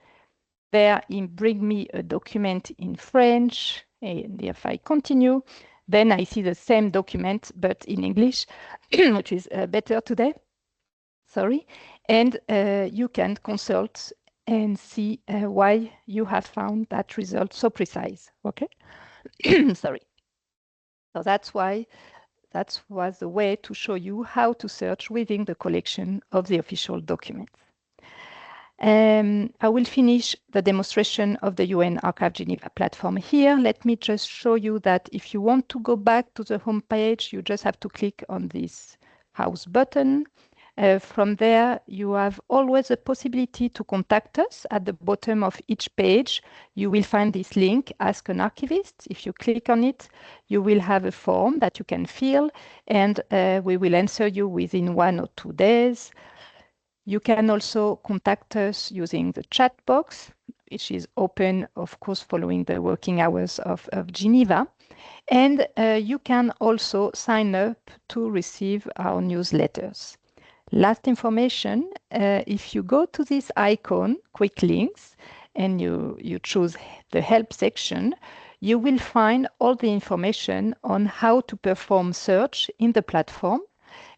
There, it brings me a document in French, and if I continue, then I see the same document, but in English, which is better today. Sorry, and you can consult and see why you have found that result so precise, okay? Sorry. So that's why that was the way to show you how to search within the collection of the official documents. I will finish the demonstration of the UN Archive Geneva platform here. Let me just show you that if you want to go back to the home page, you just have to click on this house button. From there, you have always a possibility to contact us. At the bottom of each page, you will find this link, Ask an Archivist. If you click on it, you will have a form that you can fill, and we will answer you within 1 or 2 days. You can also contact us using the chat box, which is open, of course, following the working hours of Geneva. And you can also sign up to receive our newsletters. Last information, if you go to this icon, Quick Links, and you choose the Help section, you will find all the information on how to perform search in the platform.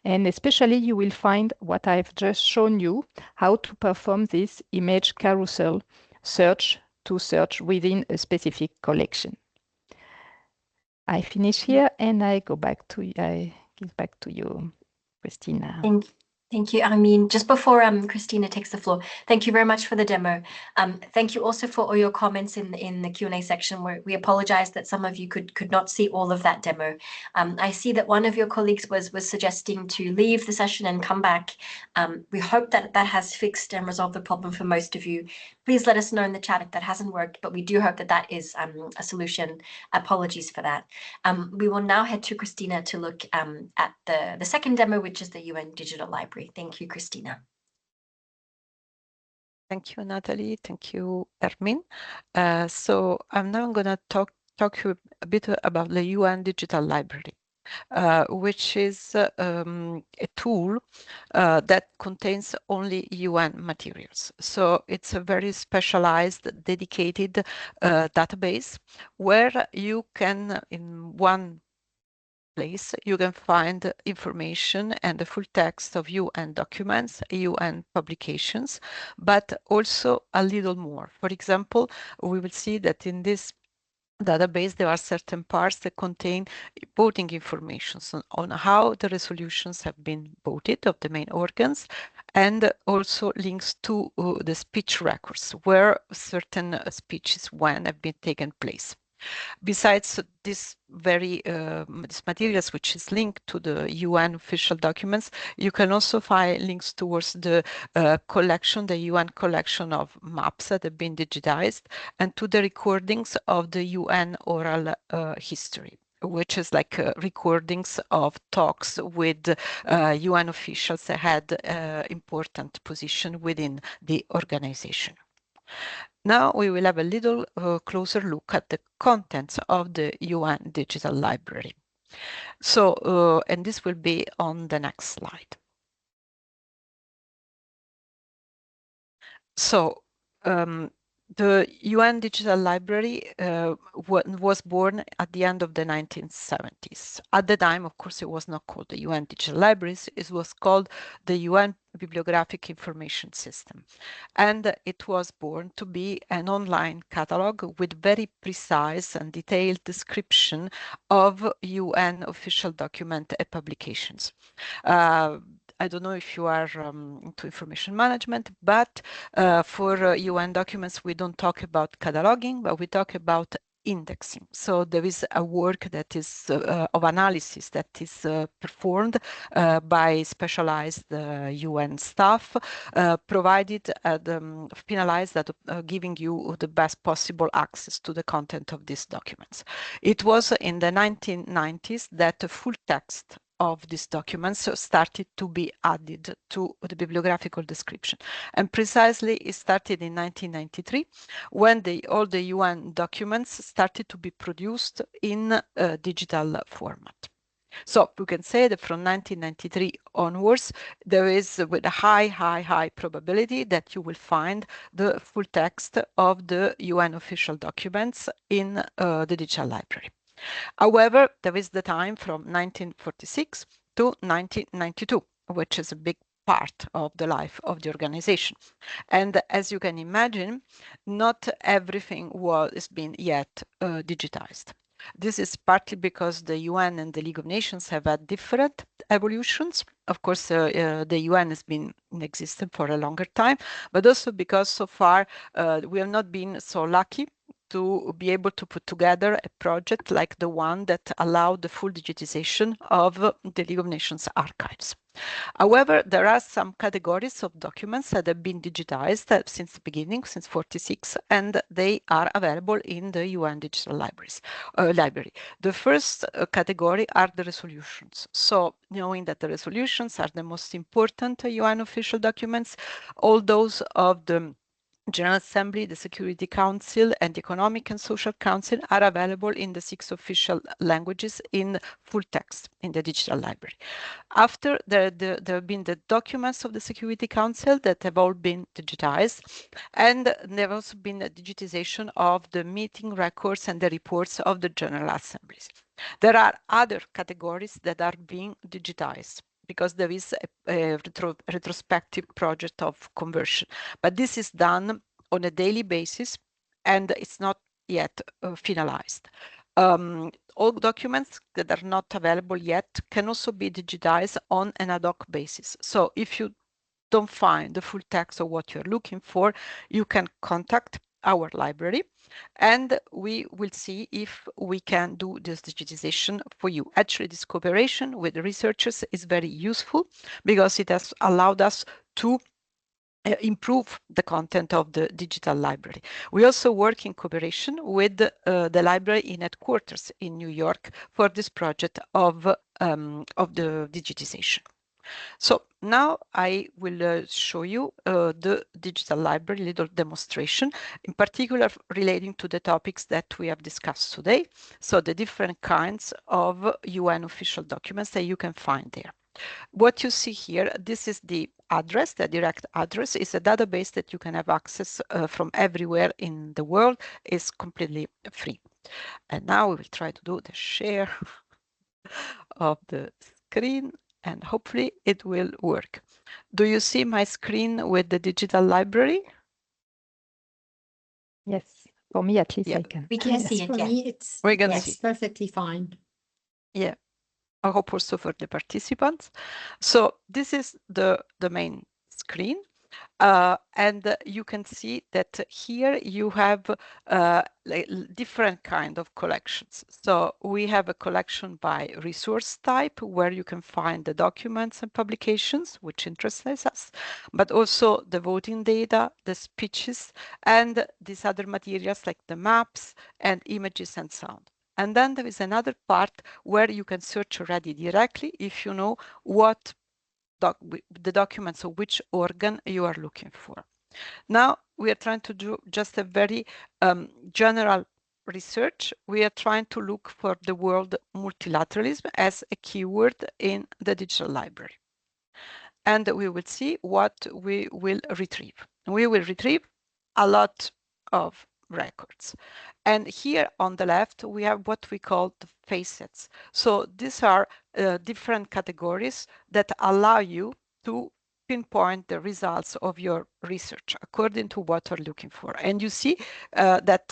And especially you will find what I've just shown you, how to perform this image carousel search to search within a specific collection. I finish here and I give back to you, Christina. Thank you, Armin. Just before Christina takes the floor, thank you very much for the demo. Thank you also for all your comments in the Q&A section, where we apologize that some of you could not see all of that demo. I see that one of your colleagues was suggesting to leave the session and come back. We hope that has fixed and resolved the problem for most of you. Please let us know in the chat if that hasn't worked, but we do hope that is a solution. Apologies for that. We will now head to Christina to look at the second demo, which is the UN Digital Library. Thank you, Christina. Thank you, Natalie. Thank you, Armin. So I'm now going to talk you a bit about the UN Digital Library, which is a tool that contains only UN materials. So it's a very specialized, dedicated database where you can, in one place, you can find information and the full text of UN documents, UN publications, but also a little more. For example, we will see that in this database, there are certain parts that contain voting information on how the resolutions have been voted of the main organs, and also links to the speech records where certain speeches when have been taken place. Besides this this materials which is linked to the UN official documents, you can also find links towards the collection, the UN collection of maps that have been digitized, and to the recordings of the UN oral history, which is like recordings of talks with UN officials that had important position within the organization. Now we will have a little closer look at the contents of the UN Digital Library. So, and this will be on the next slide. So, the UN Digital Library was born at the end of the 1970s. At the time, of course, it was not called the UN Digital Libraries. It was called the UN Bibliographic Information System. And it was born to be an online catalog with very precise and detailed description of UN official document publications. I don't know if you are into information management, but for UN documents, we don't talk about cataloging, but we talk about indexing. So there is a work that is of analysis that is performed by specialized UN staff, provided penalized that giving you the best possible access to the content of these documents. It was in the 1990s that the full text of these documents started to be added to the bibliographical description. And precisely it started in 1993 when all the UN documents started to be produced in a digital format. So we can say that from 1993 onwards, there is with a high probability that you will find the full text of the UN official documents in the digital library. However, there is the time from 1946 to 1992, which is a big part of the life of the organization. And as you can imagine, not everything has been yet digitized. This is partly because the UN and the League of Nations have had different evolutions. Of course, the UN has been in existence for a longer time, but also because so far we have not been so lucky to be able to put together a project like the one that allowed the full digitization of the League of Nations archives. However, there are some categories of documents that have been digitized since the beginning, since 46, and they are available in the UN Digital Library. The first category are the resolutions. So knowing that the resolutions are the most important UN official documents, all those of the General Assembly, the Security Council, and the Economic and Social Council are available in the 6 official languages in full text in the digital library. After there have been the documents of the Security Council that have all been digitized, and there have also been a digitization of the meeting records and the reports of the General Assemblies. There are other categories that are being digitized because there is a retrospective project of conversion. But this is done on a daily basis and it's not yet finalized. All documents that are not available yet can also be digitized on an ad hoc basis. So if you don't find the full text of what you're looking for, you can contact our library and we will see if we can do this digitization for you. Actually, this cooperation with the researchers is very useful because it has allowed us to improve the content of the digital library. We also work in cooperation with the library in headquarters in New York for this project of the digitization. So now I will show you the digital library, little demonstration, in particular relating to the topics that we have discussed today. So the different kinds of UN official documents that you can find there. What you see here, this is the address, the direct address is a database that you can have access from everywhere in the world. It's completely free. And now we will try to do the share of the screen and hopefully it will work. Do you see my screen with the digital library? Yes, for me at least Yeah. I can. We can see it, for yeah. me, it's We're gonna yes, see. perfectly fine. Yeah. I hope also for the participants. So this is the main screen. And you can see that here you have like different kind of collections. So we have a collection by resource type where you can find the documents and publications which interest us, but also the voting data, the speeches, and these other materials like the maps and images and sound. And then there is another part where you can search already directly if you know what the documents of which organ you are looking for. Now we are trying to do just a very general research. We are trying to look for the word multilateralism as a keyword in the digital library. And we will see what we will retrieve. We will retrieve a lot of records. And here on the left, we have what we call the facets. So these are different categories that allow you to pinpoint the results of your research according to what you're looking for. And you see that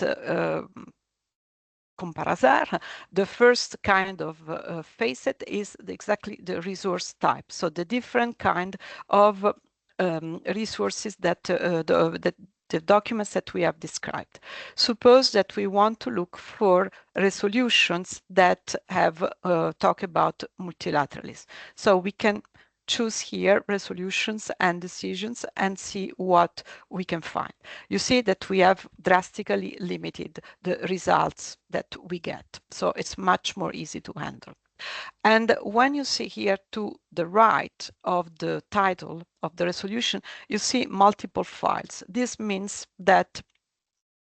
comme par hasard, the first kind of facet is exactly the resource type. So the different kind of resources that the documents that we have described. Suppose that we want to look for resolutions that have talk about multilateralism. So we can choose here resolutions and decisions and see what we can find. You see that we have drastically limited the results that we get. So it's much more easy to handle. And when you see here to the right of the title of the resolution, you see multiple files. This means that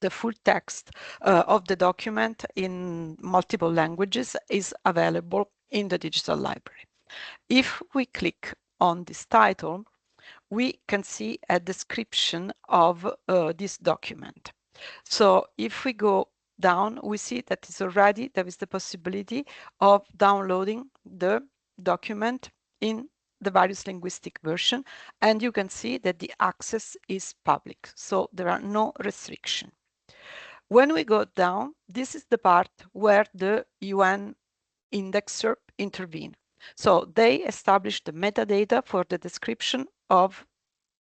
the full text of the document in multiple languages is available in the digital library. If we click on this title, we can see a description of this document. So if we go down, we see that it's already, there is the possibility of downloading the document in the various linguistic version, and you can see that the access is public, so there are no restrictions. when we go down, this is the part where the UN indexer intervene. So they established the metadata for the description of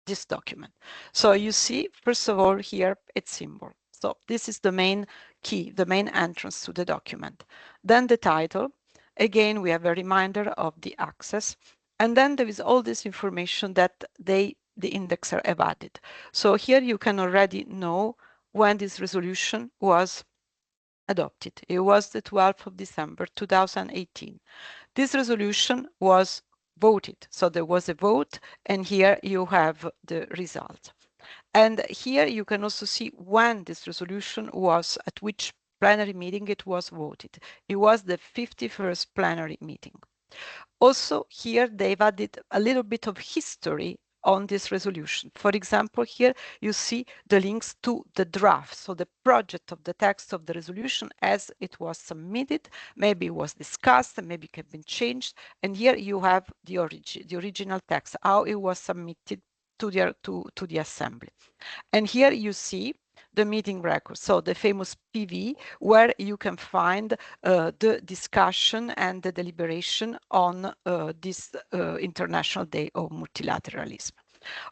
this document. So you see, first of all, here it's symbol. So this is the main key, the main entrance to the document. Then the title. Again, we have a reminder of the access. And then there is all this information that the indexer have added. So here you can already know when this resolution was adopted. It was the 12th of December 2018. This resolution was voted. So there was a vote, and here you have the result. And here you can also see when this resolution was, at which plenary meeting it was voted. It was the 51st plenary meeting. Also here they've added a little bit of history on this resolution. For example, here you see the links to the draft, so the project of the text of the resolution as it was submitted, maybe it was discussed, maybe it had been changed, and here you have the original text, how it was submitted to the assembly. And here you see the meeting record, so the famous PV, where you can find the discussion and the deliberation on this International Day of Multilateralism.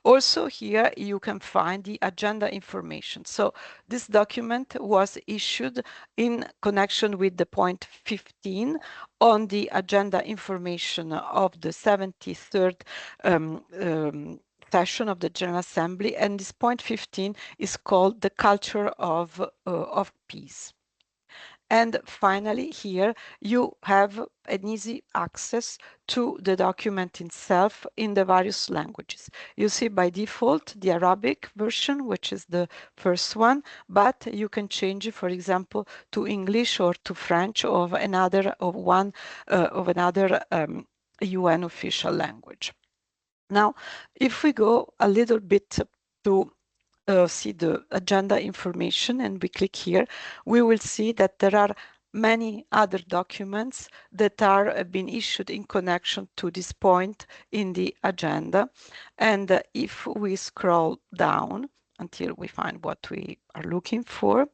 Also here you can find the agenda information. So this document was issued in connection with the point 15 on the agenda information of the 73rd session of the General Assembly, and this point 15 is called the culture of peace. And finally, here you have an easy access to the document itself in the various languages. You see by default the Arabic version, which is the first one, but you can change it, for example, to English or to French or of another UN official language. Now, if we go a little bit to see the agenda information and we click here, we will see that there are many other documents that are being issued in connection to this point in the agenda. And if we scroll down until we find what we are looking for,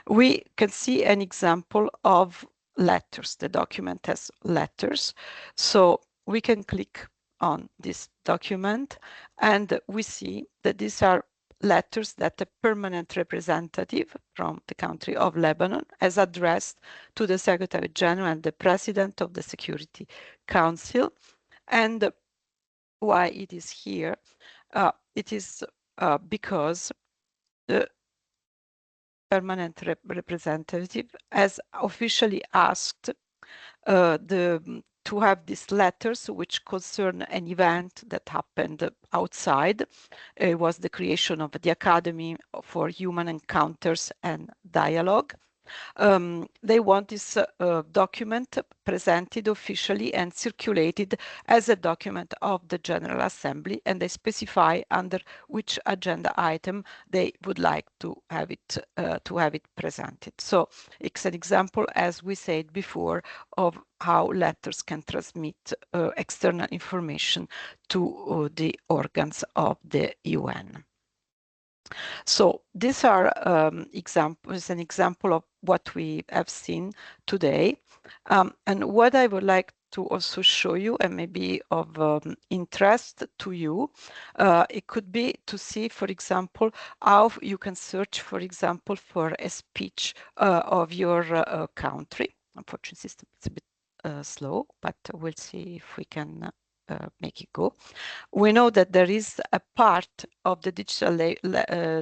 we can see an example of letters. The document has letters. So we can click on this document and we see that these are letters that a permanent representative from the country of Lebanon has addressed to the Secretary General and the President of the Security Council. And why it is here? It is because the permanent representative has officially asked to have these letters which concern an event that happened outside. It was the creation of the Academy for Human Encounters and Dialogue. They want this document presented officially and circulated as a document of the General Assembly, and they specify under which agenda item they would like to have it presented. So it's an example, as we said before, of how letters can transmit external information to the organs of the UN. So these are examples, an example of what we have seen today. And what I would like to also show you, and maybe of interest to you, it could be to see, for example, how you can search, for example, for a speech of your country. Unfortunately, system is a bit slow, but we'll see if we can make it go. We know that there is a part of the digital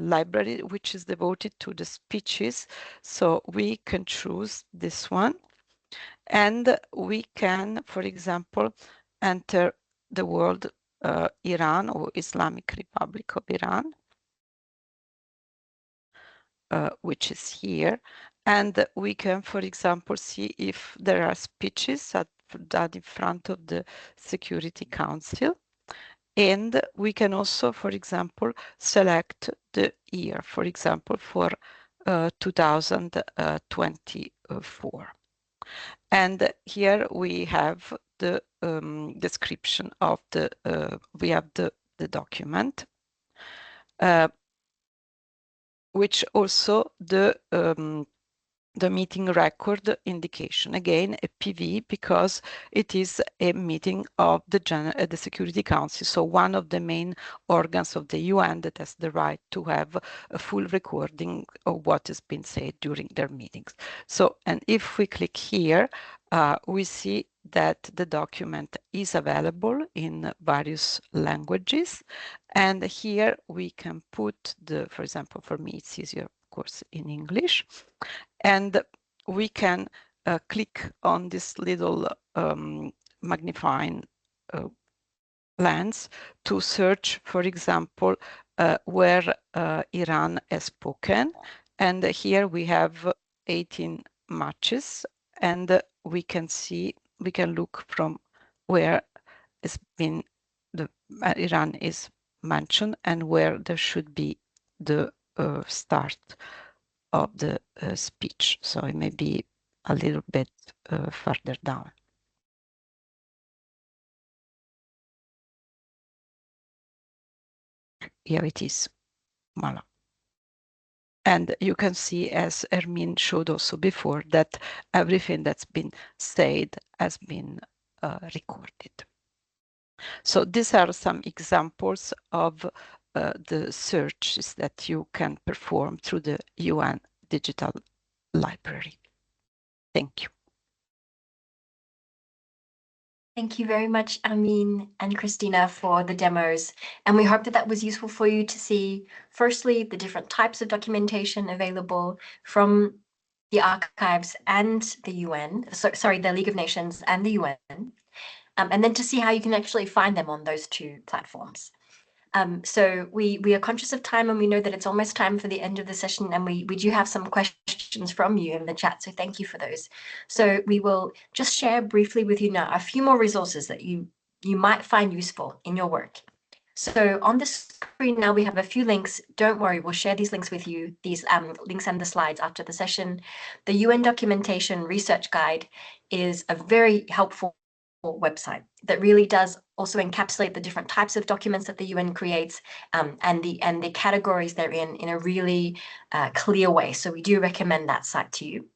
library which is devoted to the speeches. So we can choose this one. And we can, for example, enter the word Iran or Islamic Republic of Iran, which is here. And we can, for example, see if there are speeches that in front of the Security Council. And we can also, for example, select the year, for example, for 2024. And here we have the description of we have the document. which also the meeting record indication, again a PV, because it is a meeting of the Security Council, so one of the main organs of the UN that has the right to have a full recording of what has been said during their meetings. So, and if we click here, we see that the document is available in various languages, and here we can put for example, for me it's easier of course in English, and we can click on this little magnifying lens to search, for example, where Iran has spoken. And here we have 18 matches, and we can look from where it's been Iran is mentioned and where there should be the start of the speech. So it may be a little bit further down. Here it is. Voila. And you can see, as Hermine showed also before, that everything that's been said has been recorded. So these are some examples of the searches that you can perform through the UN Digital Library. Thank you. Thank you very much, Amin and Christina, for the demos. And we hope that that was useful for you to see, firstly, the different types of documentation available from the archives and the UN, sorry, the League of Nations and the UN, and then to see how you can actually find them on those two platforms. So we are conscious of time, and we know that it's almost time for the end of the session, and we do have some questions from you in the chat, so thank you for those. So we will just share briefly with you now a few more resources that you might find useful in your work. So on the screen now we have a few links. Don't worry, we'll share these links with you, these links and the slides after the session. The UN Documentation Research Guide is a very helpful website that really does also encapsulate the different types of documents that the UN creates, and the categories they're in a really clear way. So we do recommend that site to you.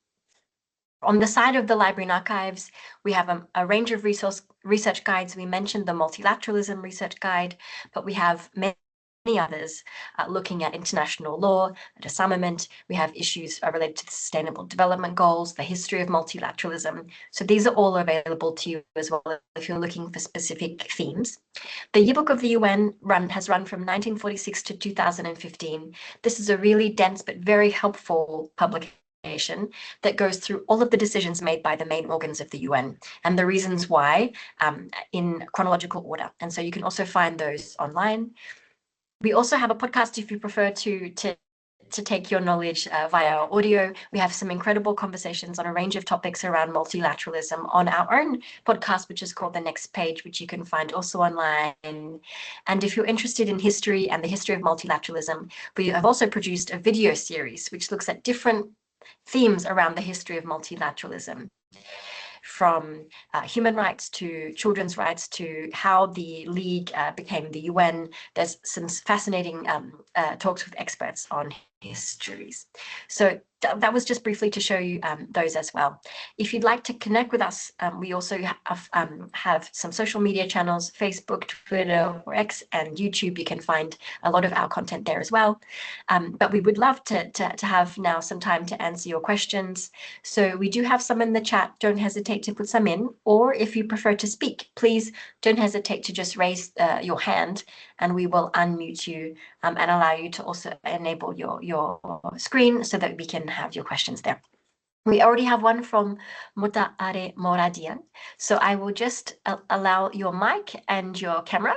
On the side of the Library and Archives, we have a range of research guides. We mentioned the Multilateralism Research Guide, but we have many others looking at international law, disarmament. We have issues related to the Sustainable Development Goals, the history of multilateralism. So these are all available to you as well if you're looking for specific themes. The Yearbook of the UN has run from 1946 to 2015. This is a really dense but very helpful publication that goes through all of the decisions made by the main organs of the UN and the reasons why in chronological order. And so you can also find those online. We also have a podcast if you prefer to take your knowledge via audio. We have some incredible conversations on a range of topics around multilateralism on our own podcast, which is called The Next Page, which you can find also online. And if you're interested in history and the history of multilateralism, we have also produced a video series which looks at different themes around the history of multilateralism, from human rights to children's rights to how the League became the UN. There's some fascinating talks with experts on histories. So that was just briefly to show you those as well. If you'd like to connect with us, we also have some social media channels, Facebook, Twitter, or X, and YouTube. You can find a lot of our content there as well. But we would love to have now some time to answer your questions. So we do have some in the chat. Don't hesitate to put some in. Or if you prefer to speak, please don't hesitate to just raise your hand, and we will unmute you and allow you to also enable your screen so that we can have your questions there. We already have one from Muta Are Moradian. So I will just allow your mic and your camera.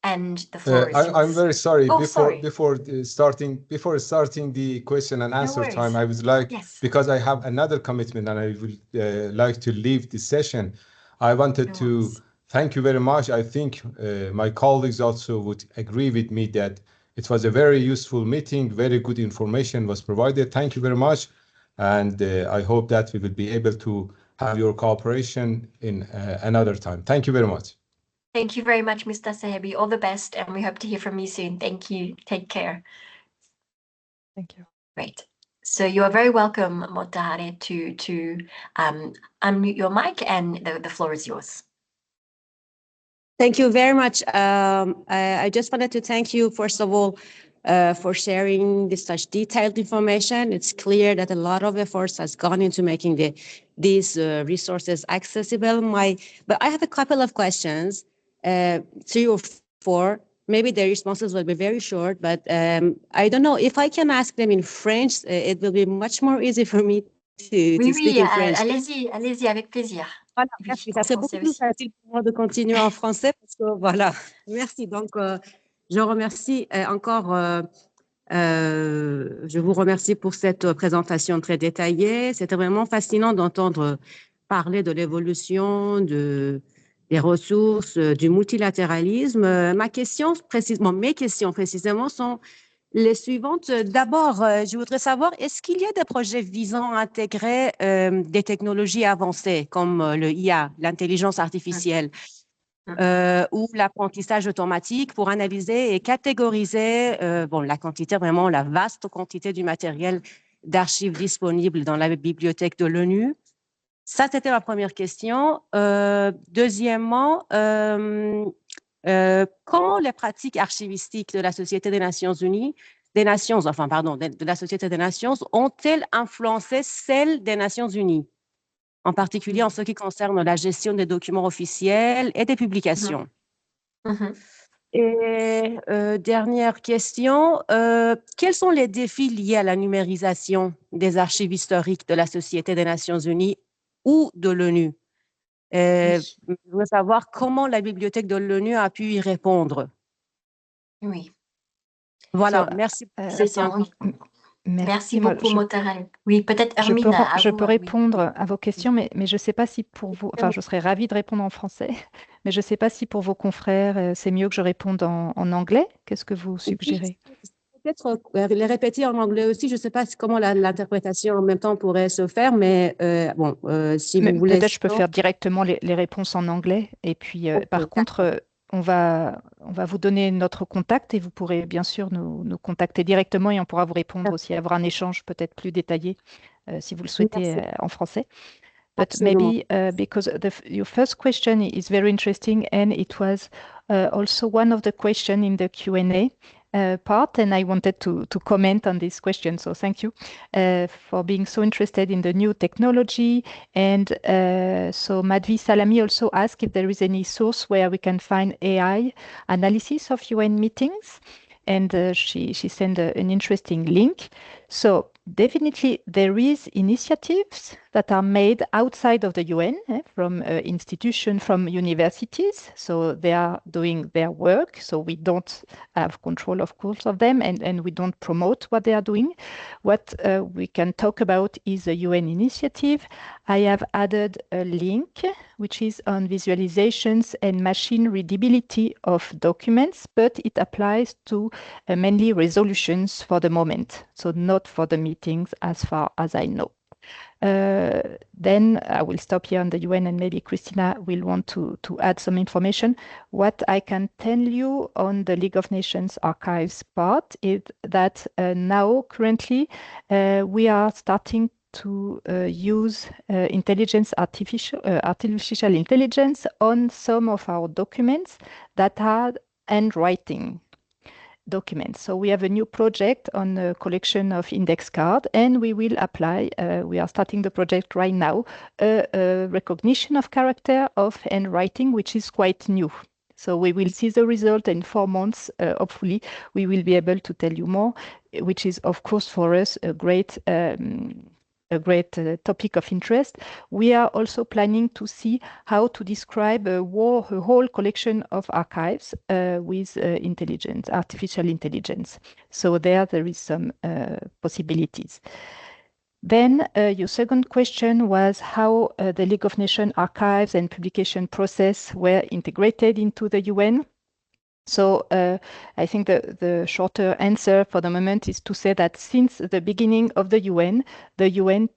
And the floor is yours. I'm very sorry. Oh, before starting the question and answer time, I would like, because I have another commitment and I would like to leave the session. I wanted to thank you very much. I think my colleagues also would agree with me that it was a very useful meeting. Very good information was provided. Thank you very much. And I hope that we will be able to have your cooperation in another time. Thank you very much. Thank you very much, Mr. Sahebi. All the best, and we hope to hear from you soon. Thank you. Take care. Thank you. Great. So you are very welcome, Motahari, to unmute your mic, and the floor is yours. Thank you very much. I just wanted to thank you, first of all, for sharing this such detailed information. It's clear that a lot of efforts has gone into making these resources accessible. But I have a couple of questions, 3 or 4. Maybe the responses will be very short, but I don't know if I can ask them in French. It will be much more easy for me to speak in French. Allez-y, avec plaisir. Voilà, Oui, merci. Ça serait beaucoup plus facile pour moi de continuer en français parce que voilà. Merci. Donc, je remercie encore. Je vous remercie pour cette présentation très détaillée. C'était vraiment fascinant d'entendre parler de l'évolution des ressources, du multilatéralisme. Mes questions précisément sont les suivantes. D'abord, je voudrais savoir, est-ce qu'il y a des projets visant à intégrer des technologies avancées comme le IA, l'intelligence artificielle, ou l'apprentissage automatique pour analyser et catégoriser la quantité, vraiment la vaste quantité du matériel d'archives disponible dans la bibliothèque de l'ONU? Ça, c'était ma première question. Deuxièmement, comment les pratiques archivistiques de la Société des Nations Unies, de la Société des Nations, ont-elles influencé celles des Nations Unies, en particulier en ce qui concerne la gestion des documents officiels et des publications? Et dernière question, quels sont les défis liés à la numérisation des archives historiques de la Société des Nations Unies ou de l'ONU? Je veux savoir comment la bibliothèque de l'ONU a pu y répondre. Oui. Voilà, merci. Merci beaucoup, Motahari. Oui, peut-être Hermine. Je peux répondre à vos questions, mais je ne sais pas si pour vous, enfin, je serais ravie de répondre en français, mais je ne sais pas si pour vos confrères, c'est mieux que je réponde en anglais. Qu'est-ce que vous suggérez? Peut-être les répéter en anglais aussi. Je ne sais pas comment l'interprétation en même temps pourrait se faire, mais si vous voulez. Peut-être je peux faire directement les réponses en anglais. Et puis, par contre, on va vous donner notre contact et vous pourrez bien sûr nous contacter directement et on pourra vous répondre aussi, avoir un échange peut-être plus détaillé si vous le souhaitez en français. But maybe because your first question is very interesting and it was also one of the questions in the Q&A part, and I wanted to comment on this question. So thank you for being so interested in the new technology. And so Madhvi Salami also asked if there is any source where we can find AI analysis of UN meetings. And she sent an interesting link. So definitely there is initiatives that are made outside of the UN from institutions, from universities. So they are doing their work. So we don't have control, of course, of them, and we don't promote what they are doing. What we can talk about is a UN initiative. I have added a link, which is on visualizations and machine readability of documents, but it applies to mainly resolutions for the moment, so not for the meetings as far as I know. Then I will stop here on the UN and maybe Christina will want to add some information. What I can tell you on the League of Nations archives part is that now currently we are starting to use artificial intelligence on some of our documents that are handwriting documents. So we have a new project on a collection of index cards, and we will apply, we are starting the project right now, a recognition of character of handwriting, which is quite new. So we will see the result in 4 months. Hopefully, we will be able to tell you more, which is, of course, for us a great topic of interest. We are also planning to see how to describe a whole collection of archives with artificial intelligence. So there is some possibilities. Then your second question was how the League of Nations archives and publication process were integrated into the UN. So I think the shorter answer for the moment is to say that since the beginning of the UN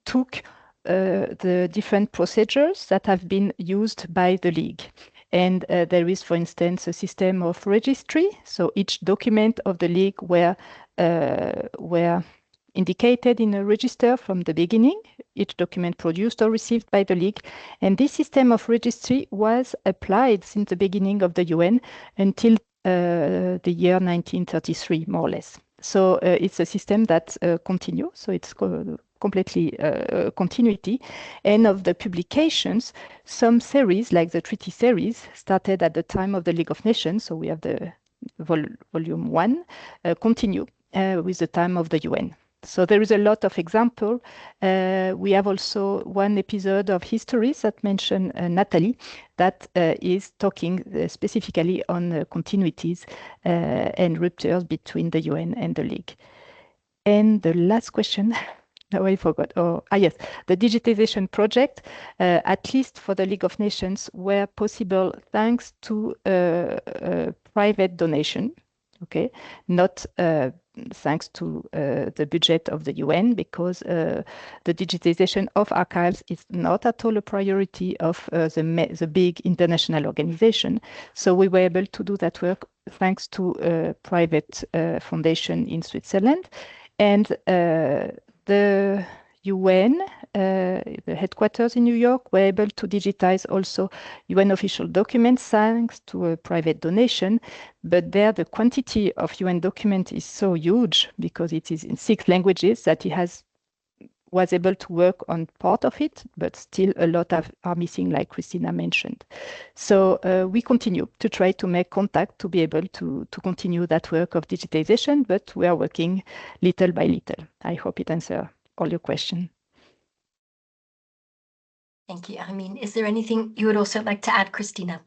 took the different procedures that have been used by the League. And there is, for instance, a system of registry. So each document of the League were indicated in a register from the beginning, each document produced or received by the League. And this system of registry was applied since the beginning of the UN until the year 1933, more or less. So it's a system that continues, so it's completely continuity. And of the publications, some series, like the treaty series, started at the time of the League of Nations, so we have the volume 1, continue with the time of the UN. So there is a lot of example. We have also one episode of Histories that mentioned Natalie that is talking specifically on continuities and ruptures between the UN and the League. And the last question, now I forgot. Yes, the digitization project, at least for the League of Nations, were possible thanks to private donation. Okay, not thanks to the budget of the UN, because the digitization of archives is not at all a priority of the big international organization. So we were able to do that work thanks to a private foundation in Switzerland. And the UN, the headquarters in New York, were able to digitize also UN official documents thanks to a private donation. But there, the quantity of UN documents is so huge because it is in 6 languages that he was able to work on part of it, but still a lot are missing, like Christina mentioned. So we continue to try to make contact to be able to continue that work of digitization, but we are working little by little. I hope it answers all your questions. Thank you, Hermine. Is there anything you would also like to add, Christina?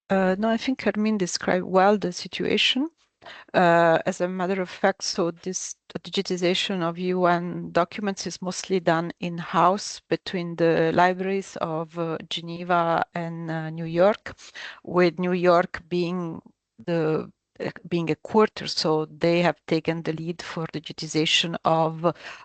No, I think Hermine described well the situation. As a matter of fact, so this digitization of UN documents is mostly done in-house between the libraries of Geneva and New York, with New York being a quarter, so they have taken the lead for digitization of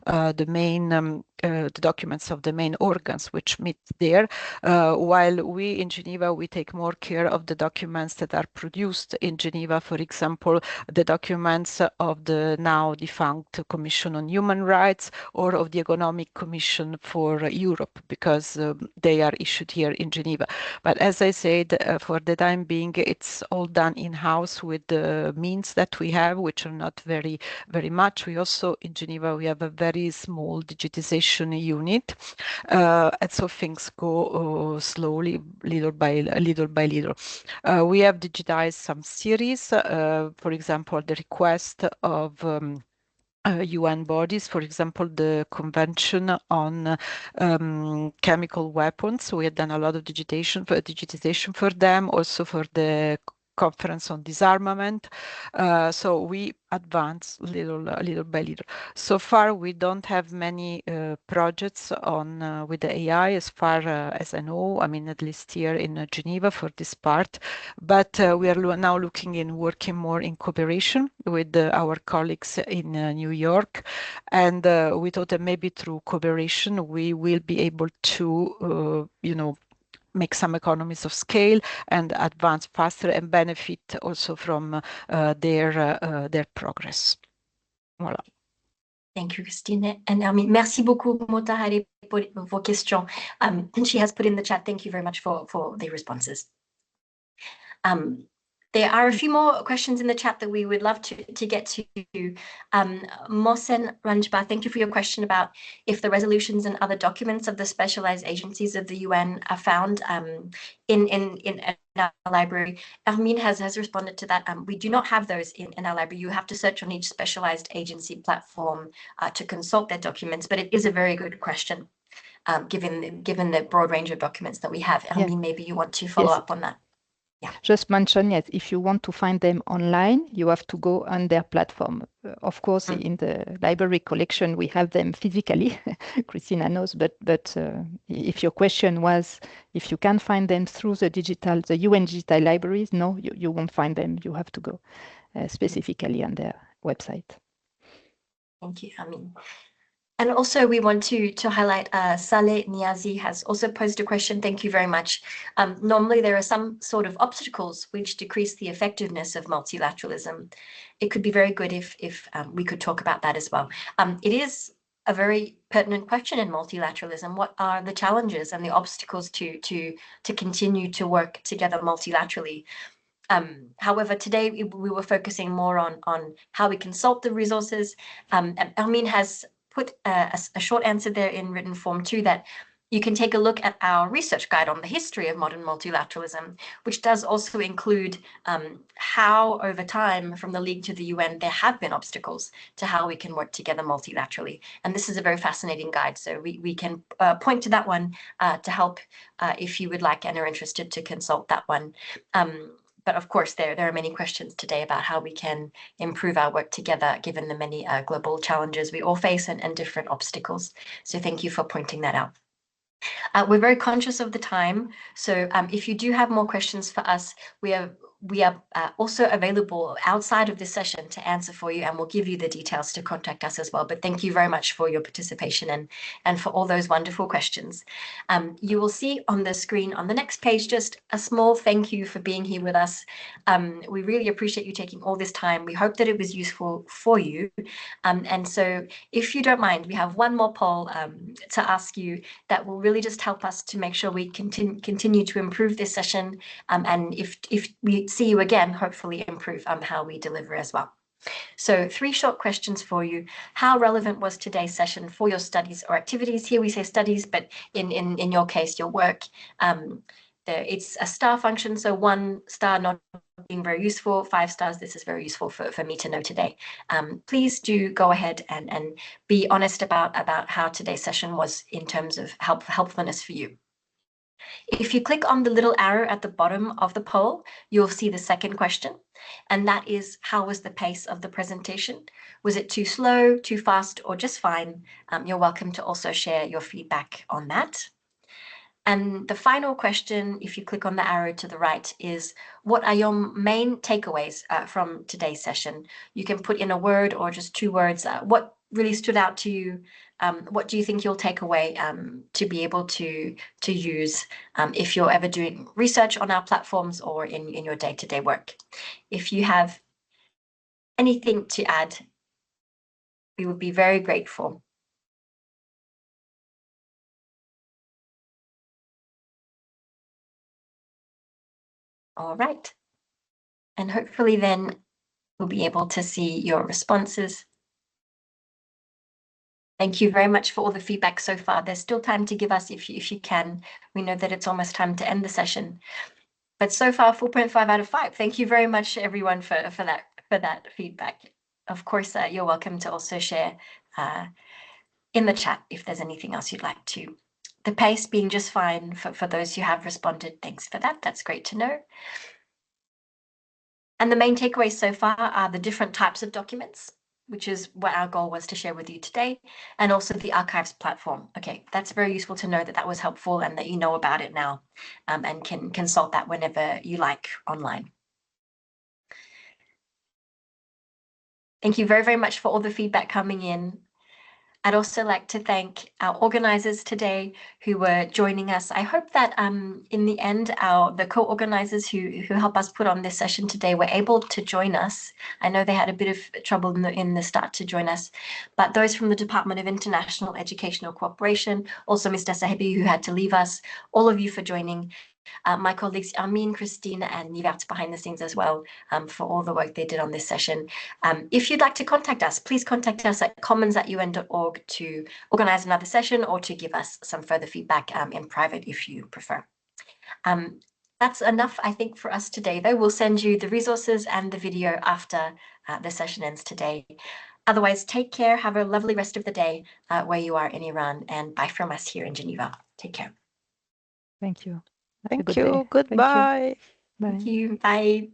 the main the documents of the main organs which meet there, while we in Geneva, we take more care of the documents that are produced in Geneva, for example, the documents of the now defunct Commission on Human Rights or of the Economic Commission for Europe, because they are issued here in Geneva. But as I said, for the time being, it's all done in-house with the means that we have, which are not very much. We also, in Geneva, we have a very small digitization unit, and so things go slowly, little by little. We have digitized some series, for example, the request of UN bodies, for example, the Convention on Chemical Weapons. We have done a lot of digitization for them, also for the Conference on Disarmament. So we advance little by little. So far, we don't have many projects on with the AI, as far as I know. I mean, at least here in Geneva for this part. But we are now looking in working more in cooperation with our colleagues in New York, and we thought that maybe through cooperation we will be able to, make some economies of scale and advance faster and benefit also from their progress. Voilà. Thank you, Christine. And merci beaucoup, Motahari, pour vos questions. She has put in the chat, thank you very much for the responses. There are a few more questions in the chat that we would love to get to. Mohsen Ranjba, thank you for your question about if the resolutions and other documents of the specialized agencies of the UN are found in our library. Hermine has responded to that. We do not have those in our library. You have to search on each specialized agency platform to consult their documents, but it is a very good question, given the broad range of documents that we have. Hermine, maybe you want to follow up on that. Yeah. Just mention, yes, if you want to find them online, you have to go on their platform. Of course, in the library collection, we have them physically. Christina knows, but if your question was if you can find them through the UN digital libraries, no, you won't find them. You have to go specifically on their website. Thank you, Hermine. And also we want to highlight Saleh Niazi has also posed a question. Thank you very much. Normally there are some sort of obstacles which decrease the effectiveness of multilateralism. It could be very good if we could talk about that as well. It is a very pertinent question in multilateralism. What are the challenges and the obstacles to continue to work together multilaterally? However, today we were focusing more on how we consult the resources. Hermine has put a short answer there in written form too, that you can take a look at our research guide on the history of modern multilateralism, which does also include how over time from the League to the UN there have been obstacles to how we can work together multilaterally. And this is a very fascinating guide, so we can point to that one to help if you would like and are interested to consult that one. But of course, there are many questions today about how we can improve our work together, given the many global challenges we all face and different obstacles. So thank you for pointing that out. We're very conscious of the time. So if you do have more questions for us, we are also available outside of this session to answer for you, and we'll give you the details to contact us as well. But thank you very much for your participation and for all those wonderful questions. You will see on the screen on the next page just a small thank you for being here with us. We really appreciate you taking all this time. We hope that it was useful for you. And so if you don't mind, we have one more poll to ask you that will really just help us to make sure we continue to improve this session. And if we see you again, hopefully improve how we deliver as well. So 3 short questions for you. How relevant was today's session for your studies or activities? Here we say studies, but in your case, your work. It's a star function, so 1 star not being very useful, 5 stars, this is very useful for me to know today. Please do go ahead and be honest about how today's session was in terms of helpfulness for you. If you click on the little arrow at the bottom of the poll, you'll see the second question, and that is, how was the pace of the presentation? Was it too slow, too fast, or just fine? You're welcome to also share your feedback on that. And the final question, if you click on the arrow to the right, is what are your main takeaways from today's session? You can put in a word or just 2 words. What really stood out to you? What do you think you'll take away to be able to use if you're ever doing research on our platforms or in your day-to-day work? If you have anything to add, we would be very grateful. All right. And hopefully then we'll be able to see your responses. Thank you very much for all the feedback so far. There's still time to give us if you can. We know that it's almost time to end the session. But so far, 4.5 out of 5. Thank you very much, everyone, for that feedback. Of course, you're welcome to also share in the chat if there's anything else you'd like to. The pace being just fine for those who have responded. Thanks for that. That's great to know. And the main takeaways so far are the different types of documents, which is what our goal was to share with you today, and also the archives platform. Okay, that's very useful to know that that was helpful and that you know about it now and can consult that whenever you like online. Thank you very, very much for all the feedback coming in. I'd also like to thank our organizers today who were joining us. I hope that in the end, the co-organizers who help us put on this session today were able to join us. I know they had a bit of trouble in the start to join us, but those from the Department of International Educational Cooperation, also Mr. Sahibi who had to leave us, all of you for joining. My colleagues Armin, Christina, and Nivert behind the scenes as well for all the work they did on this session. If you'd like to contact us, please contact us at commons@un.org to organize another session or to give us some further feedback in private if you prefer. That's enough, I think, for us today, though. We'll send you the resources and the video after the session ends today. Otherwise, take care. Have a lovely rest of the day where you are in Iran, and bye from us here in Geneva. Take care. Thank you. Thank you. Goodbye. Bye. Thank you. Bye.